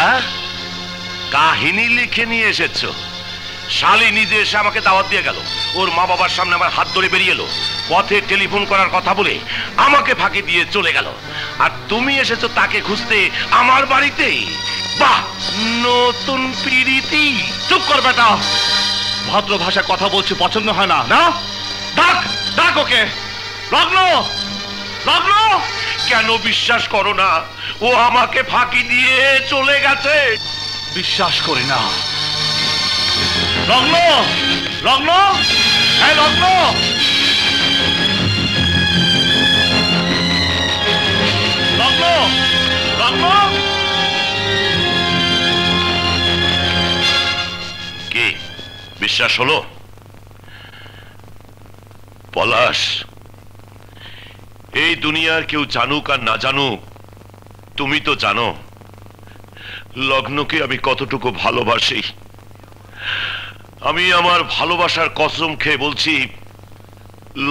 কাহিনী লিখে নিয়ে এসেছো। শালি নিজে এসে আমাকে দাওয়াত দিয়ে গেল, ওর মা বাবার সামনে আমার হাত ধরে বেরিয়ে এলো, পথে টেলিফোন করার কথা বলে আমাকে ফাঁকি দিয়ে চলে গেল। আর তুমি এসেছো তাকে খুঁজতে আমার বাড়িতেই। বাহ, নতুন পিরিতি। চুপ কর বেটা, ভদ্র ভাষায় কথা বলছি পছন্দ হয় না? না, ডাক ডাক ওকে। লগ্ন, লগ্ন। কেন বিশ্বাস করো না? ও আমাকে ফাঁকি দিয়ে চলে গেছে। বিশ্বাস করি না। লগ্ন, লগ্ন, হ্যাঁ লগ্ন। লগ্ন, লগ্ন। কি বিশ্বাস হলো? পলাশ, এই দুনিয়ার কেউ জানুক আর না জানুক, তুমি তো জানো লগ্নকে আমি কতটুকু ভালোবাসি। আমি আমার ভালোবাসার কসম খেয়ে বলছি,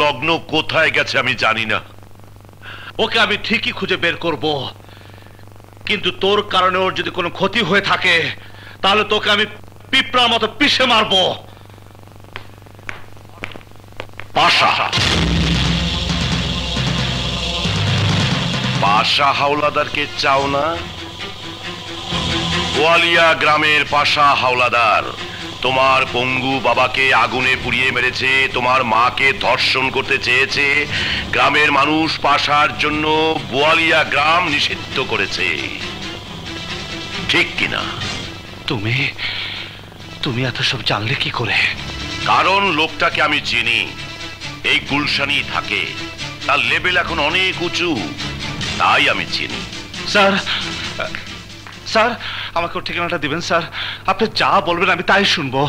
লগ্ন কোথায় গেছে আমি জানি না। ওকে আমি ঠিকই খুঁজে বের করব, কিন্তু তোর কারণে ওর যদি কোনো ক্ষতি হয়ে থাকে তাহলে তোকে আমি পিঁপড়ার মতো পিষে মারবো। পাশা, পাশা হাওলাদারকে চাও না? গোয়ালিয়া গ্রামের পাশা হাওলাদার তোমার পঙ্গু বাবাকে আগুনে পুড়িয়ে মেরেছে, তোমার মাকে ধর্ষণ করতে চেয়েছে। গ্রামের মানুষ পাশার জন্য গোয়ালিয়া গ্রাম নিষিদ্ধ করেছে, ঠিক কিনা? তুমি তুমি এত সব জানলে কি করে? কারণ লোকটাকে আমি চিনি, এই গুলশানি থাকে, তার লেভেল এখন অনেক উঁচু, তাই আমি চিনি। স্যার, স্যার আমাকে ওর ঠিকানাটা দিবেন স্যার। আপনি যা বলবেন আমি তাই শুনবো।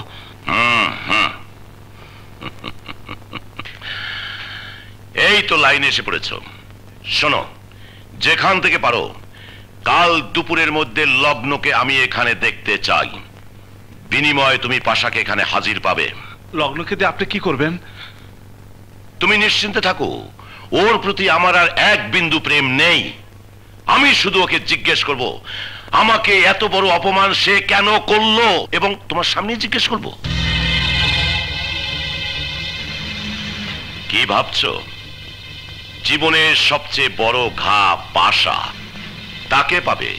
এই তো লাইনে এসে পড়েছ। শোনো, যেখান থেকে পারো কাল দুপুরের মধ্যে লগ্নকে আমি এখানে দেখতে চাই। বিনিময়ে তুমি পাশাকে এখানে হাজির পাবে। লগ্নকে দিয়ে আপনি কি করবেন? তুমি নিশ্চিন্তে থাকো, ওর প্রতি আমার আর এক বিন্দু প্রেম নেই। আমি শুধু ওকে জিজ্ঞেস করব আমাকে এত বড় অপমান সে কেন করলো, এবং তোমার সামনে জিজ্ঞেস করব। কি ভাবছো? জীবনের সবচেয়ে বড় ঘা পাশা, তাকে পাবে।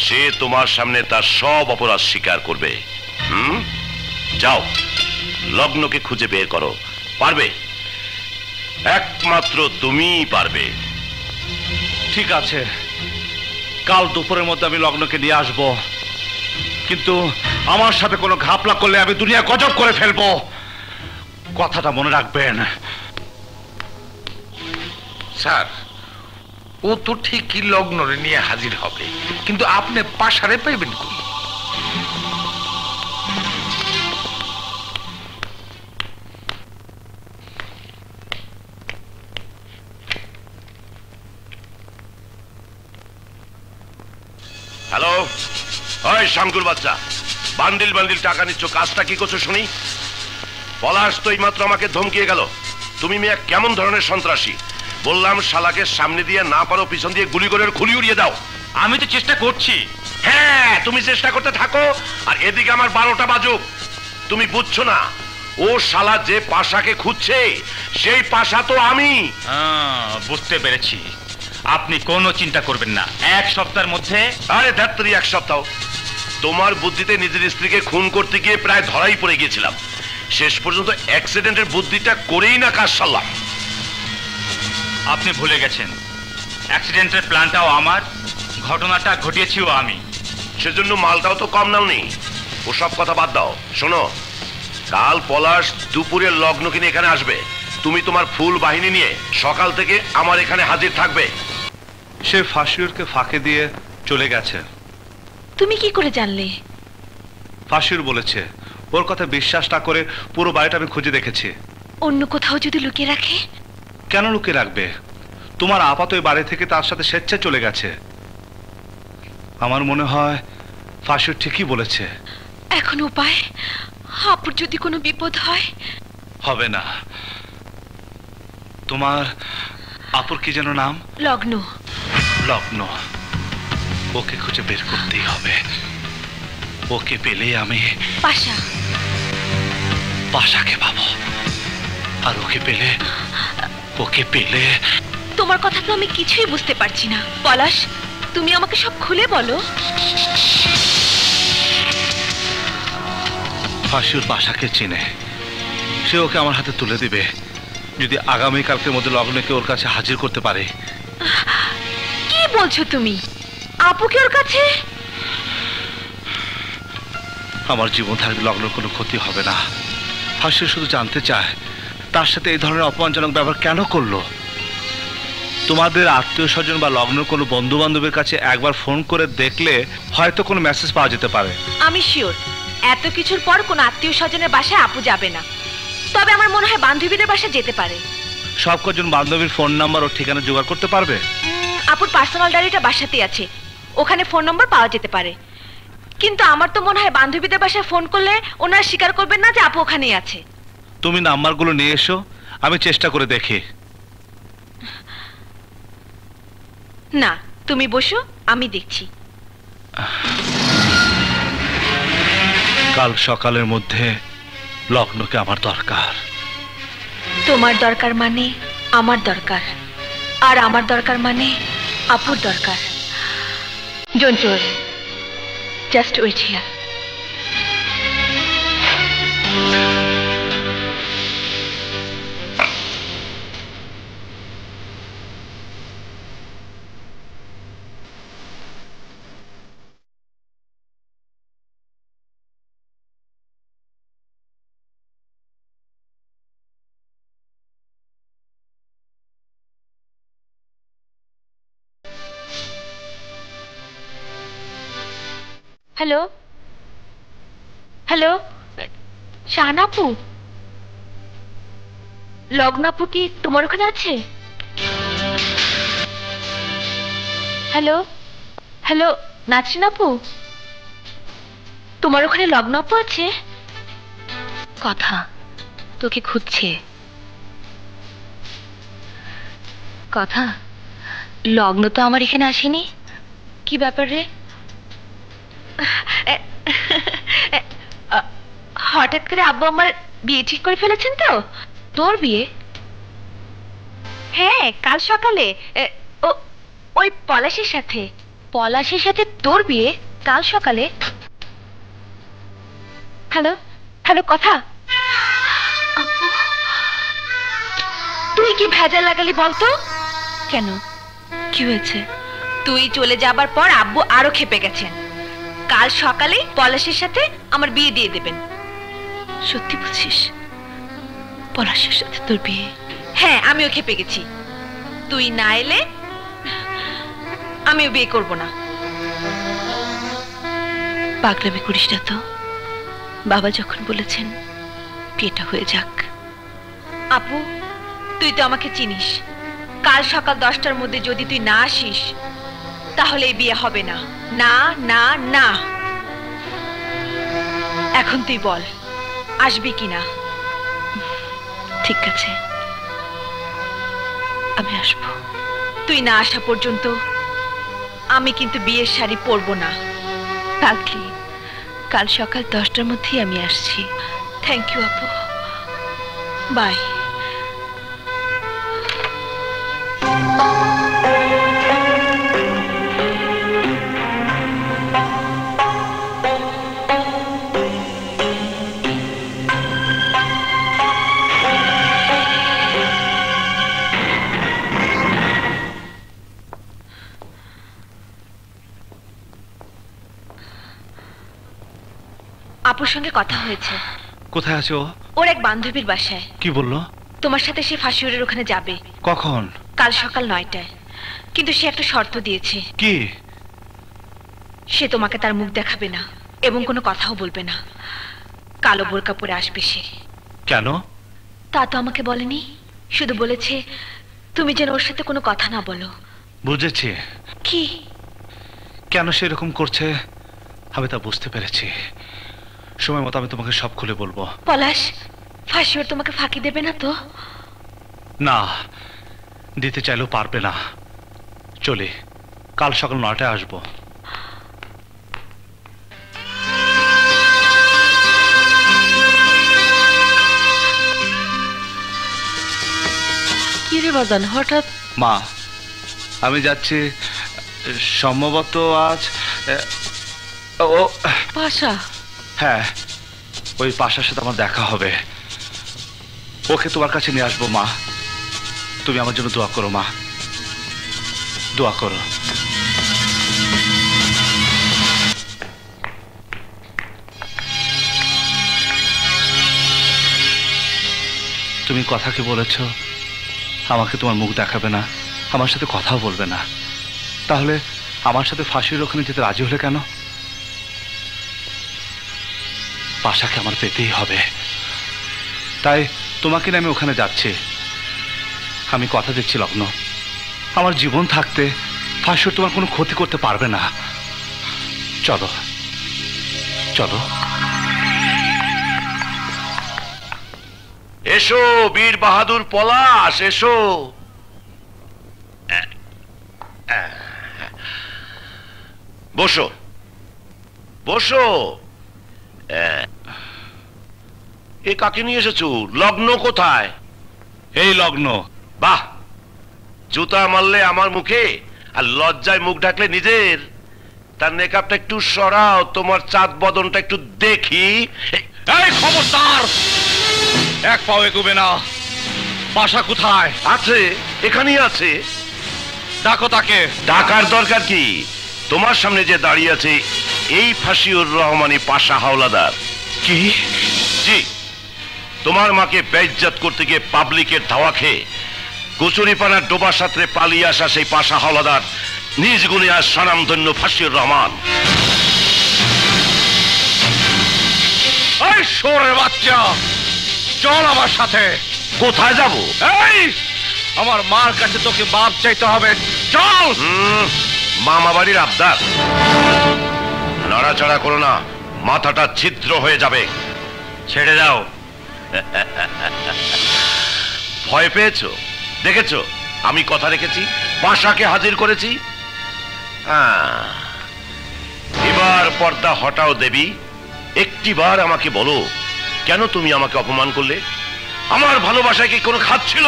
সে তোমার সামনে তার সব অপরাধ স্বীকার করবে। যাও, লগ্নকে খুঁজে বের করো। পারবে? একমাত্র তুমিই পারবে। ঠিক আছে, কাল দুপুরের মধ্যে আমি লগ্নকে নিয়ে আসবো, কিন্তু আমার সাথে কোনো ঘাপলা করলে আমি দুনিয়া গজব করে ফেলবো। কথাটা মনে রাখবেন। স্যার, ও তো ঠিকই লগ্নরে নিয়ে হাজির হবে, কিন্তু আপনি পাশারে পাইবেন কই? হ্যালো, ওই শামকুর বাচ্চা, বান্ডিল বান্ডিল টাকা নিচ্ছ, কাজটা কি করছো শুনি? পলাশ তো এইমাত্র আমাকে ধমকিয়ে গেল। তুমি মেয়ে কেমন ধরনের সন্ত্রাসী? বললাম শালাকে সামনে দিয়ে না পারো পিছন দিয়ে গুলি করে খুলি উড়িয়ে দাও। আমি তো চেষ্টা করছি। হ্যাঁ, তুমি চেষ্টা করতে থাকো, আর এদিকে আমার 12টা বাজুক। তুমি বুঝছো না, ও শালা যে পাশাকে খুঁজছে সেই পাশা তো আমি। বুঝতে পেরেছি। আপনি কোনো চিন্তা করবেন না, এক সপ্তাহের মধ্যে। আরে ধ্যাত্তরি, এক সপ্তাহ? তোমার বুদ্ধিতে নিজের স্ত্রীকে খুন করতে গিয়ে প্রায় ধরাই পড়ে গিয়েছিলাম। শেষ পর্যন্ত অ্যাক্সিডেন্টের বুদ্ধিটা করেই না কাজ সারলাম। আপনি ভুলে গেছেন, অ্যাক্সিডেন্টের প্ল্যানটাও আমার, ঘটনাটা ঘটিয়েছিও আমি। সেজন্য মালটাও তো কম নাও নেই। ওসব কথা বাদ দাও। শোনো, কাল পলাশ দুপুরের লগ্ন কিনে এখানে আসবে। তুমি তোমার ফুল বাহিনী নিয়ে সকাল থেকে আমার এখানে হাজির থাকবে। সে ফাঁসিউরকে ফাঁকে দিয়ে চলে গেছে। তুমি কি করে জানলে? ফাঁসিউর বলেছে। ওর কথা বিশ্বাস না করে পুরো বাড়িটা আমি খুঁজে দেখেছি। অন্য কোথাও যদি লুকিয়ে রাখে? কেন লুকিয়ে রাখবে? তোমার আপাতত এই বাড়ি থেকে তার সাথে স্বেচ্ছায় চলে গেছে। আমার মনে হয় ফাঁসিউর ঠিকই বলেছে। এখন উপায়? আপুর যদি কোনো বিপদ হয়? হবে না। তোমার আপুর কি যেন নাম? লগ্ন। লগ্ন। ওকে খুঁজে বের করতেই হবে। ওকে পেলে আমি পাশা। পাশাকে পাবো। আর ওকে পেলে তোমার কথা তো আমি কিছুই বুঝতে পারছি না। পলাশ, তুমি আমাকে সব খুলে বলো। ফাঁসিউর পাশাকে চিনে। সে ওকে আমার হাতে তুলে দিবে যদি আগামীকালকের মধ্যে লগ্নকে ওর কাছে হাজির করতে পারে। কি বলছো তুমি? আপুকে ওর কাছে? আমার জীবন থাকলে লগ্নের কোনো ক্ষতি হবে না। ফাঁসিউর শুধু জানতে চায় তার সাথে এই ধরনের অপমানজনক ব্যবহার কেন করলো। তোমাদের আত্মীয় স্বজন বা লগ্নের কোনো বন্ধু বান্ধবের কাছে একবার ফোন করে দেখলে হয়তো কোনো মেসেজ পাওয়া যেতে পারে। আমি শিওর এত কিছুর পর কোনো আত্মীয় স্বজনের বাসায় আপু যাবে না। তবে আমার মনে হয় বান্ধবীদের বাসায় যেতে পারে। সব কজন বান্ধবীর ফোন নাম্বার ও ঠিকানা জোগাড় করতে পারবে? আপুর পার্সোনাল ডায়েরিটা বাসাতেই আছে, ওখানে ফোন নম্বর পাওয়া যেতে পারে। কিন্তু আমার তো মনে হয় বান্ধবীদের বাসায় ফোন করলে ওনারা স্বীকার করবেন না যে আপু ওখানেই আছে। তুমি নাম্বারগুলো নিয়ে এসো, আমি চেষ্টা করে দেখি। না, তুমি বসো, আমি দেখছি। কাল সকালের মধ্যে লগ্নকে আমার দরকার। তোমার দরকার মানে আমার দরকার, আর আমার দরকার মানে আপুর দরকার। Don't worry, just wait here. Hello hello, শাহানাপু? লগ্নাপু কি তোমার ওখানে আছে? হ্যালো হ্যালো, নাচরিনাপু? তোমার ওখানে লগ্নাপু আছে? কথা, তোকে খুঁজছে। কথা, লগ্ন তো আমার এখানে আসেনি। কি ব্যাপার রে? হঠাৎ করে আব্বু আমার বিয়ে ঠিক করে ফেলেছেন তো। তোর বিয়ে? হ্যাঁ, কাল সকালে ওই পলাশের সাথে। পলাশের সাথে তোর বিয়ে কাল সকালে? হ্যালো হ্যালো, কথা। তুই কি ভেজা লাগালি বলতো? কেন, কি হয়েছে? তুই চলে যাবার পর আব্বু আরো খেপে গেছেন। কাল সকালে পলাশের সাথে আমার বিয়ে দিয়ে দেবেন। সত্যি বলছিস? পলাশের সাথে তোর বিয়ে? হ্যাঁ, আমিও খেপে গেছি। তুই না এলে আমিও বিয়ে করব না। পাগলামি করিস না তো। বাবা যখন বলেছেন বিয়েটা হয়ে যাক। আপু, তুই তো আমাকে চিনিস। কাল সকাল 10টার মধ্যে যদি তুই না আসিস তাহলে এই বিয়ে হবে না। না না না। এখন তুই বল, আসবি কিনা? ঠিক আছে, আমি আসবো। তুই না আসা পর্যন্ত আমি কিন্তু বিয়ের শাড়ি পরবো না। পাগলি, কাল সকাল 10টার মধ্যেই আমি আসছি। থ্যাংক ইউ আপু, বাই। আপুর সঙ্গে কথা হয়েছে। কোথায় আছে ও? ওর এক বান্ধবীর বাসায়। কি বললো? তোমার সাথে সে ফাঁসিউরের ওখানে যাবে। কখন? কাল সকাল 9টায়। কিন্তু সে একটা শর্ত দিয়েছে। কি? সে তোমাকে তার মুখ দেখাবে না এবং কোনো কথাও বলবে না। কালো বোরকা পরে আসবে সে। কেন? তা তো আমাকে বলেনি, শুধু বলেছে তুমি যেন ওর সাথে কোনো কথা না বলো। বুঝেছি কি? কেন সে এরকম করছে আমি তা বুঝতে পেরেছি। সময় মতো আমি তোমাকে সব খুলে বলবো। পলাশ, ফাঁসি ওর তোমাকে ফাঁকি দেবে না তো? না, দিতে চাইলেও পারবে না। চলি, কাল সকাল 9টায় আসবো। কি রে বাজান হঠাৎ? মা, আমি যাচ্ছি সম্ভবত আজ। ও পাশা? হ্যাঁ, ওই পাশার সাথে আমার দেখা হবে। ওকে তোমার কাছে নিয়ে আসবো মা। তুমি আমার জন্য দোয়া করো মা, দোয়া করো। তুমি কথা কি বলেছ আমাকে তোমার মুখ দেখাবে না, আমার সাথে কথাও বলবে না, তাহলে আমার সাথে ফাঁসির ওখানে যেতে রাজি হলে কেন? পাশাকে আমার পেতেই হবে, তাই তোমাকে নিয়ে আমি ওখানে যাচ্ছি। আমি কথা দিচ্ছি লগ্ন, আমার জীবন থাকতে ফাঁসির তোমার কোনো ক্ষতি করতে পারবে না। চলো চলো। এসো বীর বাহাদুর পলাশ, এসো। বসো বসো। এ কাকে নিয়ে এসেছো? লগ্ন কোথায়? এই লগ্ন। বাহ, জুতা মারলে আমার মুখে আর লজ্জায় মুখ ঢাকলে নিজের। তার মেকআপটা একটু সরাও, তোমার চাঁদ বদনটা একটু দেখি। এই খবরদার, এক পাও এগোবে না। পাশা কোথায়? আছে, এখানেই আছে। ডাকো তাকে। ডাকার দরকার কি? তোমার সামনে যে দাঁড়িয়ে আছে এই ফাঁসিউর রহমানি পাশা হাওলাদার। কি? জি, তোমার মাকে বেইজ্জত করতে গিয়ে পাবলিকের ধাওয়া খেয়ে কচুরিপানার ডোবা সাঁতরে পালিয়ে আসা সেই পাশা হাওলাদার নিজ গুণে আজ স্বনামধন্য ফাঁসিউর রহমান। এই শোরের বাচ্চা, চল আমার সাথে। কোথায় যাব? এই, আমার মার কাছে তোকে মাপ চাইতে হবে। চল। মামা বাড়ির আবদার। নড়াচড়া করো না, মাথাটা ছিদ্র হয়ে যাবে। ছেড়ে দাও। ভয় পেয়েছো? দেখেছো আমি কথা রেখেছি, পাশাকে হাজির করেছি। এবার পর্দা হটাও দেবী। একটিবার আমাকে বলো, কেন তুমি আমাকে অপমান করলে? আমার ভালোবাসায় কি কোনো খাত ছিল?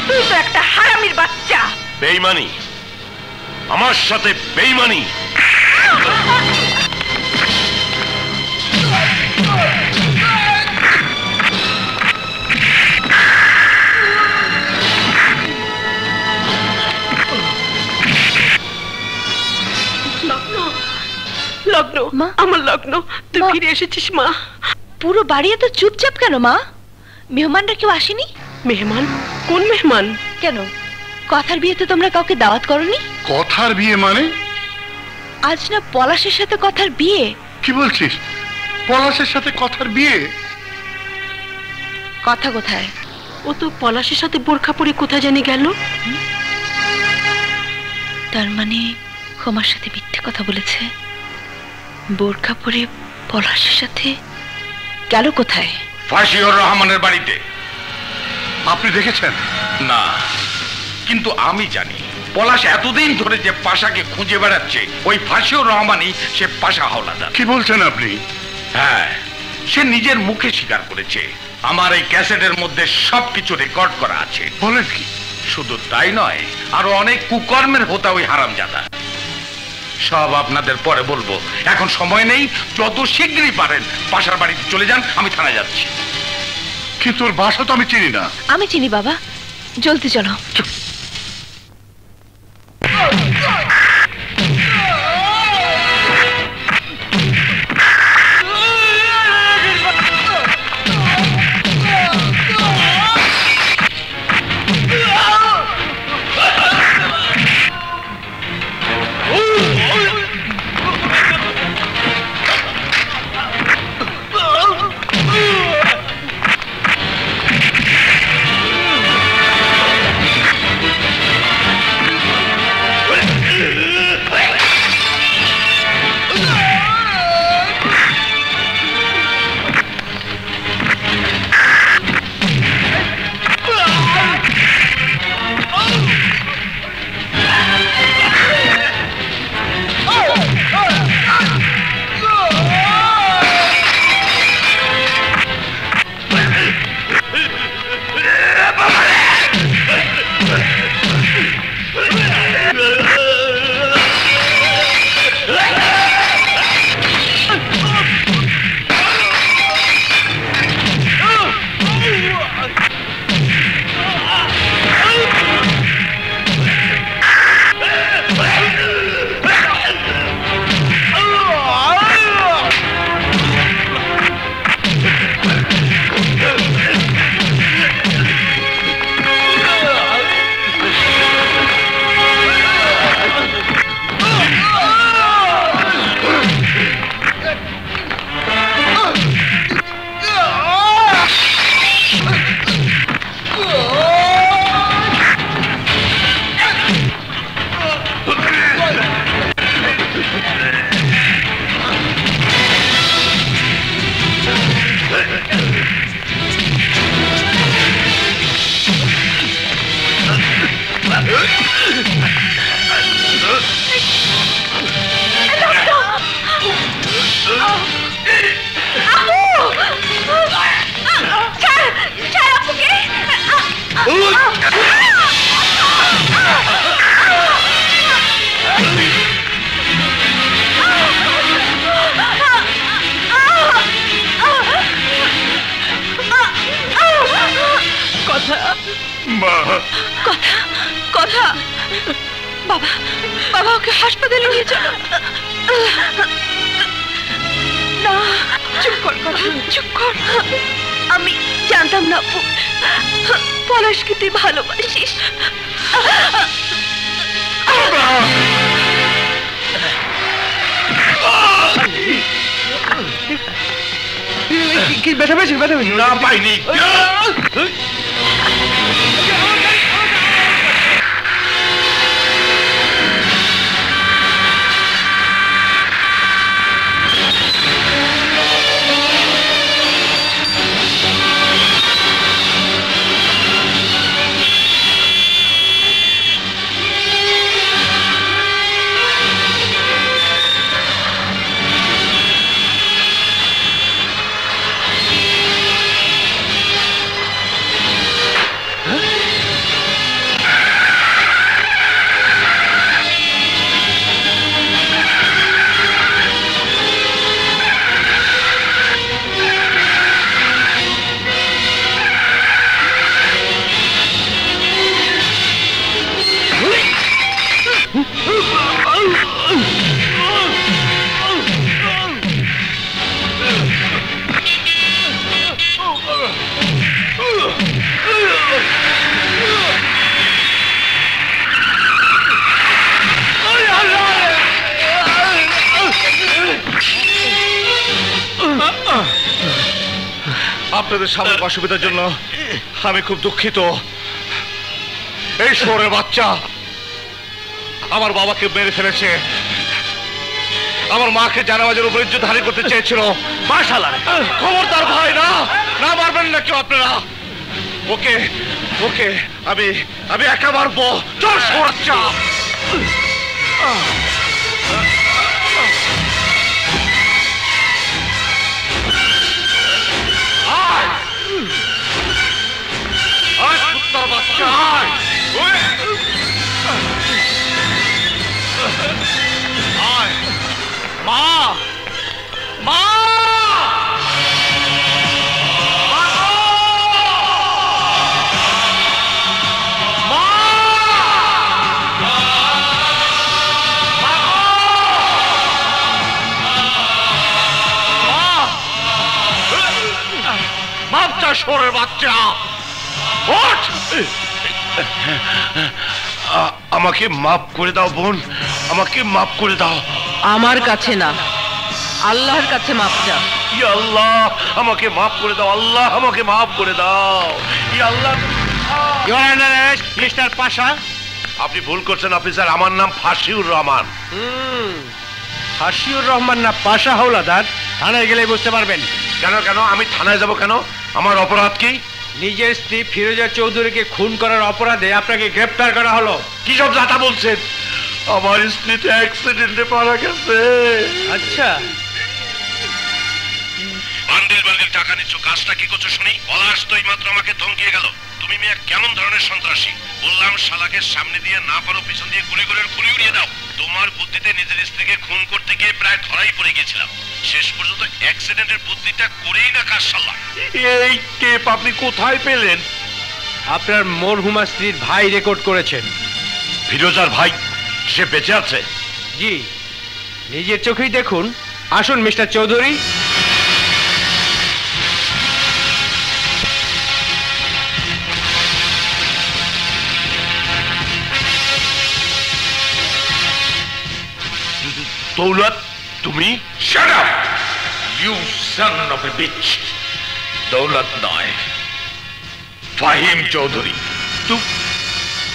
তুই তো একটা হারামির বাচ্চা। বেঈমানি, আমার সাথে বেঈমানি। লগ্ন, মা? আমার লগ্ন, তুই মা? ফিরে এসেছিস মা? পুরো বাড়ি এত চুপচাপ কেন মা? মেহমানরা কেউ আসেনি? মেহমান? কোন মেহমান? কেন, কথার বিয়েতে তোমরা কাউকে দাওয়াত করনি? কথার বিয়ে মানে? আজ না পলাশের সাথে কথার বিয়ে। কি বলছিস? পলাশের সাথে কথার বিয়ে? কথা কোথায়? ও তো পলাশের সাথে বোরখা পরে কোথায় জানি গেল। তার মানে ক্ষমার সাথে মিথ্যে কথা বলেছে। বোরখা পরে পলাশের সাথে গেল কোথায়? ফাঁসিউর রহমানের বাড়িতে। আপনি দেখেছেন? না, কিন্তু আমি জানি পলাশ এতদিন ধরে যে পাশাকে খুঁজে বেড়াচ্ছে ওই ফাঁসিউর রহমানই সে পাশা হাওলাদার। কি বলছেন আপনি? হ্যাঁ, সে নিজের মুখে স্বীকার করেছে। আমার এই ক্যাসেটের মধ্যে সবকিছু রেকর্ড করা আছে। বলেন কি? শুধু তাই নয়, আরো অনেক কুকর্মের হোতা ওই হারামজাদা। সব আপনাদের পরে বলবো, এখন সময় নেই। যত শীঘ্রই পারেন পাশার বাড়িতে চলে যান, আমি থানায় যাচ্ছি। কিন্তু ওর বাসা তো আমি চিনি না। আমি চিনি বাবা, জলদি চলো। মা, কথা কথা বাবা বাবা ওকে হাসপাতালে নিয়ে চলো। না চুপ কর কথা, চুপ কর। আমি জানতাম না পলাশকে তুই ভালোবাসিস। কি ব্যথা পেয়েছেন? ব্যথা পেয়েছেন? না পাইনি। আপনাদের সাময়িক অসুবিধার জন্য আমি খুব দুঃখিত। এই শোরের বাচ্চা আমার বাবাকে মেরে ফেলেছে, আমার মাকে জানাবাজের উপর ইজ্জতহানি করতে চেয়েছিল। মাশাআল্লাহ, খবরদার ভাই, না না মারবেন না কেউ আপনারা। ওকে ওকে আমি একা মারবো। চল শোর বাচ্চা। শোরের বাচ্চা ওঠ। আমাকে মাফ করে দাও বোন, আমাকে মাফ করে দাও। আমার কাছে না, আল্লাহর কাছে মাপ চা। ইয়া আল্লাহ আমাকে মাফ করে দাও, আল্লাহ আমাকে মাফ করে দাও। ইয়া আল্লাহ। মিস্টার পাশা, আপনি ভুল করছেন অফিসার, আমার নাম ফাশিউর রহমান। হাসিউর রহমান না পাশা হাওলাদার? থানায় গেলে বুঝতে পারবেন। কেন কেন আমি থানায় যাব কেন? আমার অপরাধ কি? নিজের স্ত্রী ফিরোজা চৌধুরীকে খুন করার অপরাধে আপনাকে গ্রেফতার করা হলো। কি সব যাতা বলছেন? আমার স্ত্রী তো অ্যাক্সিডেন্টে মারা গেছে। আচ্ছা, বান্ডিল বান্ডিল টাকা নিচ্ছ, কাজটা কি করছো শুনি? পলাশ তো মাত্র আমাকে ধমকিয়ে গেল। তুমি মেয়ে কেমন ধরনের সন্ত্রাসী? বললাম শালাকে সামনে দিয়ে না পারো পিছন দিয়ে গুলি করে গুলি উড়িয়ে দাও। তোমার বুদ্ধিতে নিজের স্ত্রীকে খুন করতে গিয়ে প্রায় ধরাই পড়ে গেছিলাম। শেষ পর্যন্ত অ্যাক্সিডেন্টের বুদ্ধিটা করেই না কাজ সারলাম। এই টেপ আপনি কোথায় পেলেন? আপনার মরহুমা স্ত্রীর ভাই রেকর্ড করেছেন। ফিরোজার ভাই? সে বেঁচে আছে? জি, নিজের চোখেই দেখুন। আসুন মিস্টার চৌধুরী। দৌলত, তুমি? Shut up, you son of a bitch! দৌলত নয়, ফাহিম চৌধুরী।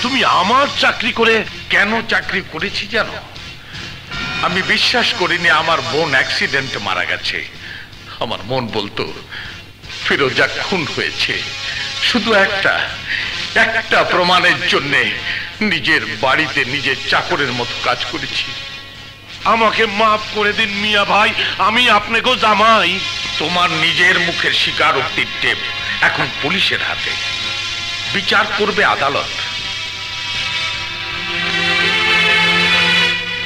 তুমি আমার চাকরি করে? কেন চাকরি করেছি জানো? আমি বিশ্বাস করিনি আমার বোন অ্যাক্সিডেন্টে মারা গেছে। আমার মন বলতো ফিরোজা খুন হয়েছে। শুধু একটা প্রমাণের জন্য নিজের বাড়িতে নিজের চাকরের মতো কাজ করেছি। আমাকে মাফ করে দিন মিয়া ভাই, আমি আপনাকেও জামাই। তোমার নিজের মুখের স্বীকারোক্তির টেপ এখন পুলিশের হাতে, বিচার করবে আদালত।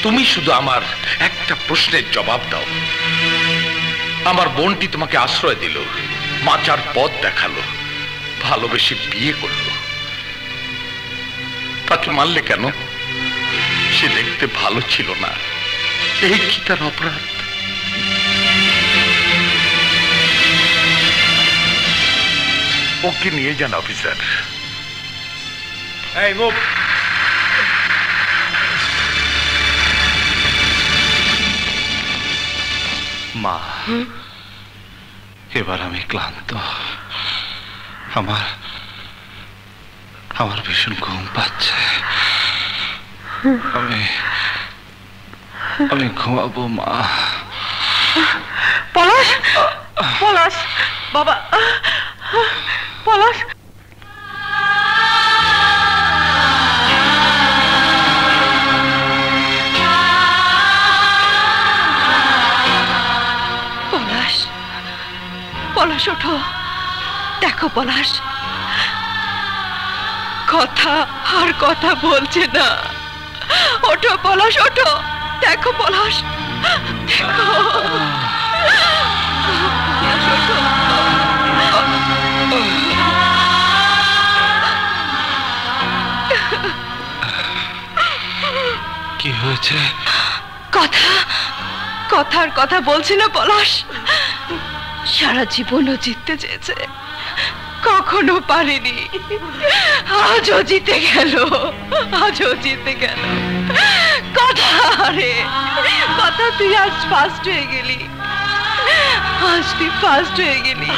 তুমি শুধু আমার একটা প্রশ্নের জবাব দাও। আমার বোনটি তোমাকে আশ্রয় দিল, বাঁচার পথ দেখালো, ভালোবেসে বিয়ে করলো। তাকে মারলে কেন? সে দেখতে ভালো ছিল না, এই কি তার অপরাধ? ওকে নিয়ে যান অফিসার। এই মুভ। মা, এবার আমি ক্লান্ত। আমার আমার ভীষণ ঘুম পাচ্ছে। আমি ঘুমাবো মা। পলাশ, পলাশ বাবা, পলাশ। পলাশ, পলাশ ওঠো, দেখো পলাশ, কথা আর কথা বলছে না। ওঠো পলাশ, ওঠো, দেখো পলাশ, দেখো পলাশ, ওঠো। কি হয়েছে? কথা, কথার কথা বলছি না পলাশ। সারা জীবনও জিততে চেয়েছে, কখনো পারেনি, আজও জিতে গেল, আজও জিতে গেল। কথা রে কথা, তুই আজ ফার্স্ট হয়ে গেলি, আজ তুই ফার্স্ট হয়ে গেলি।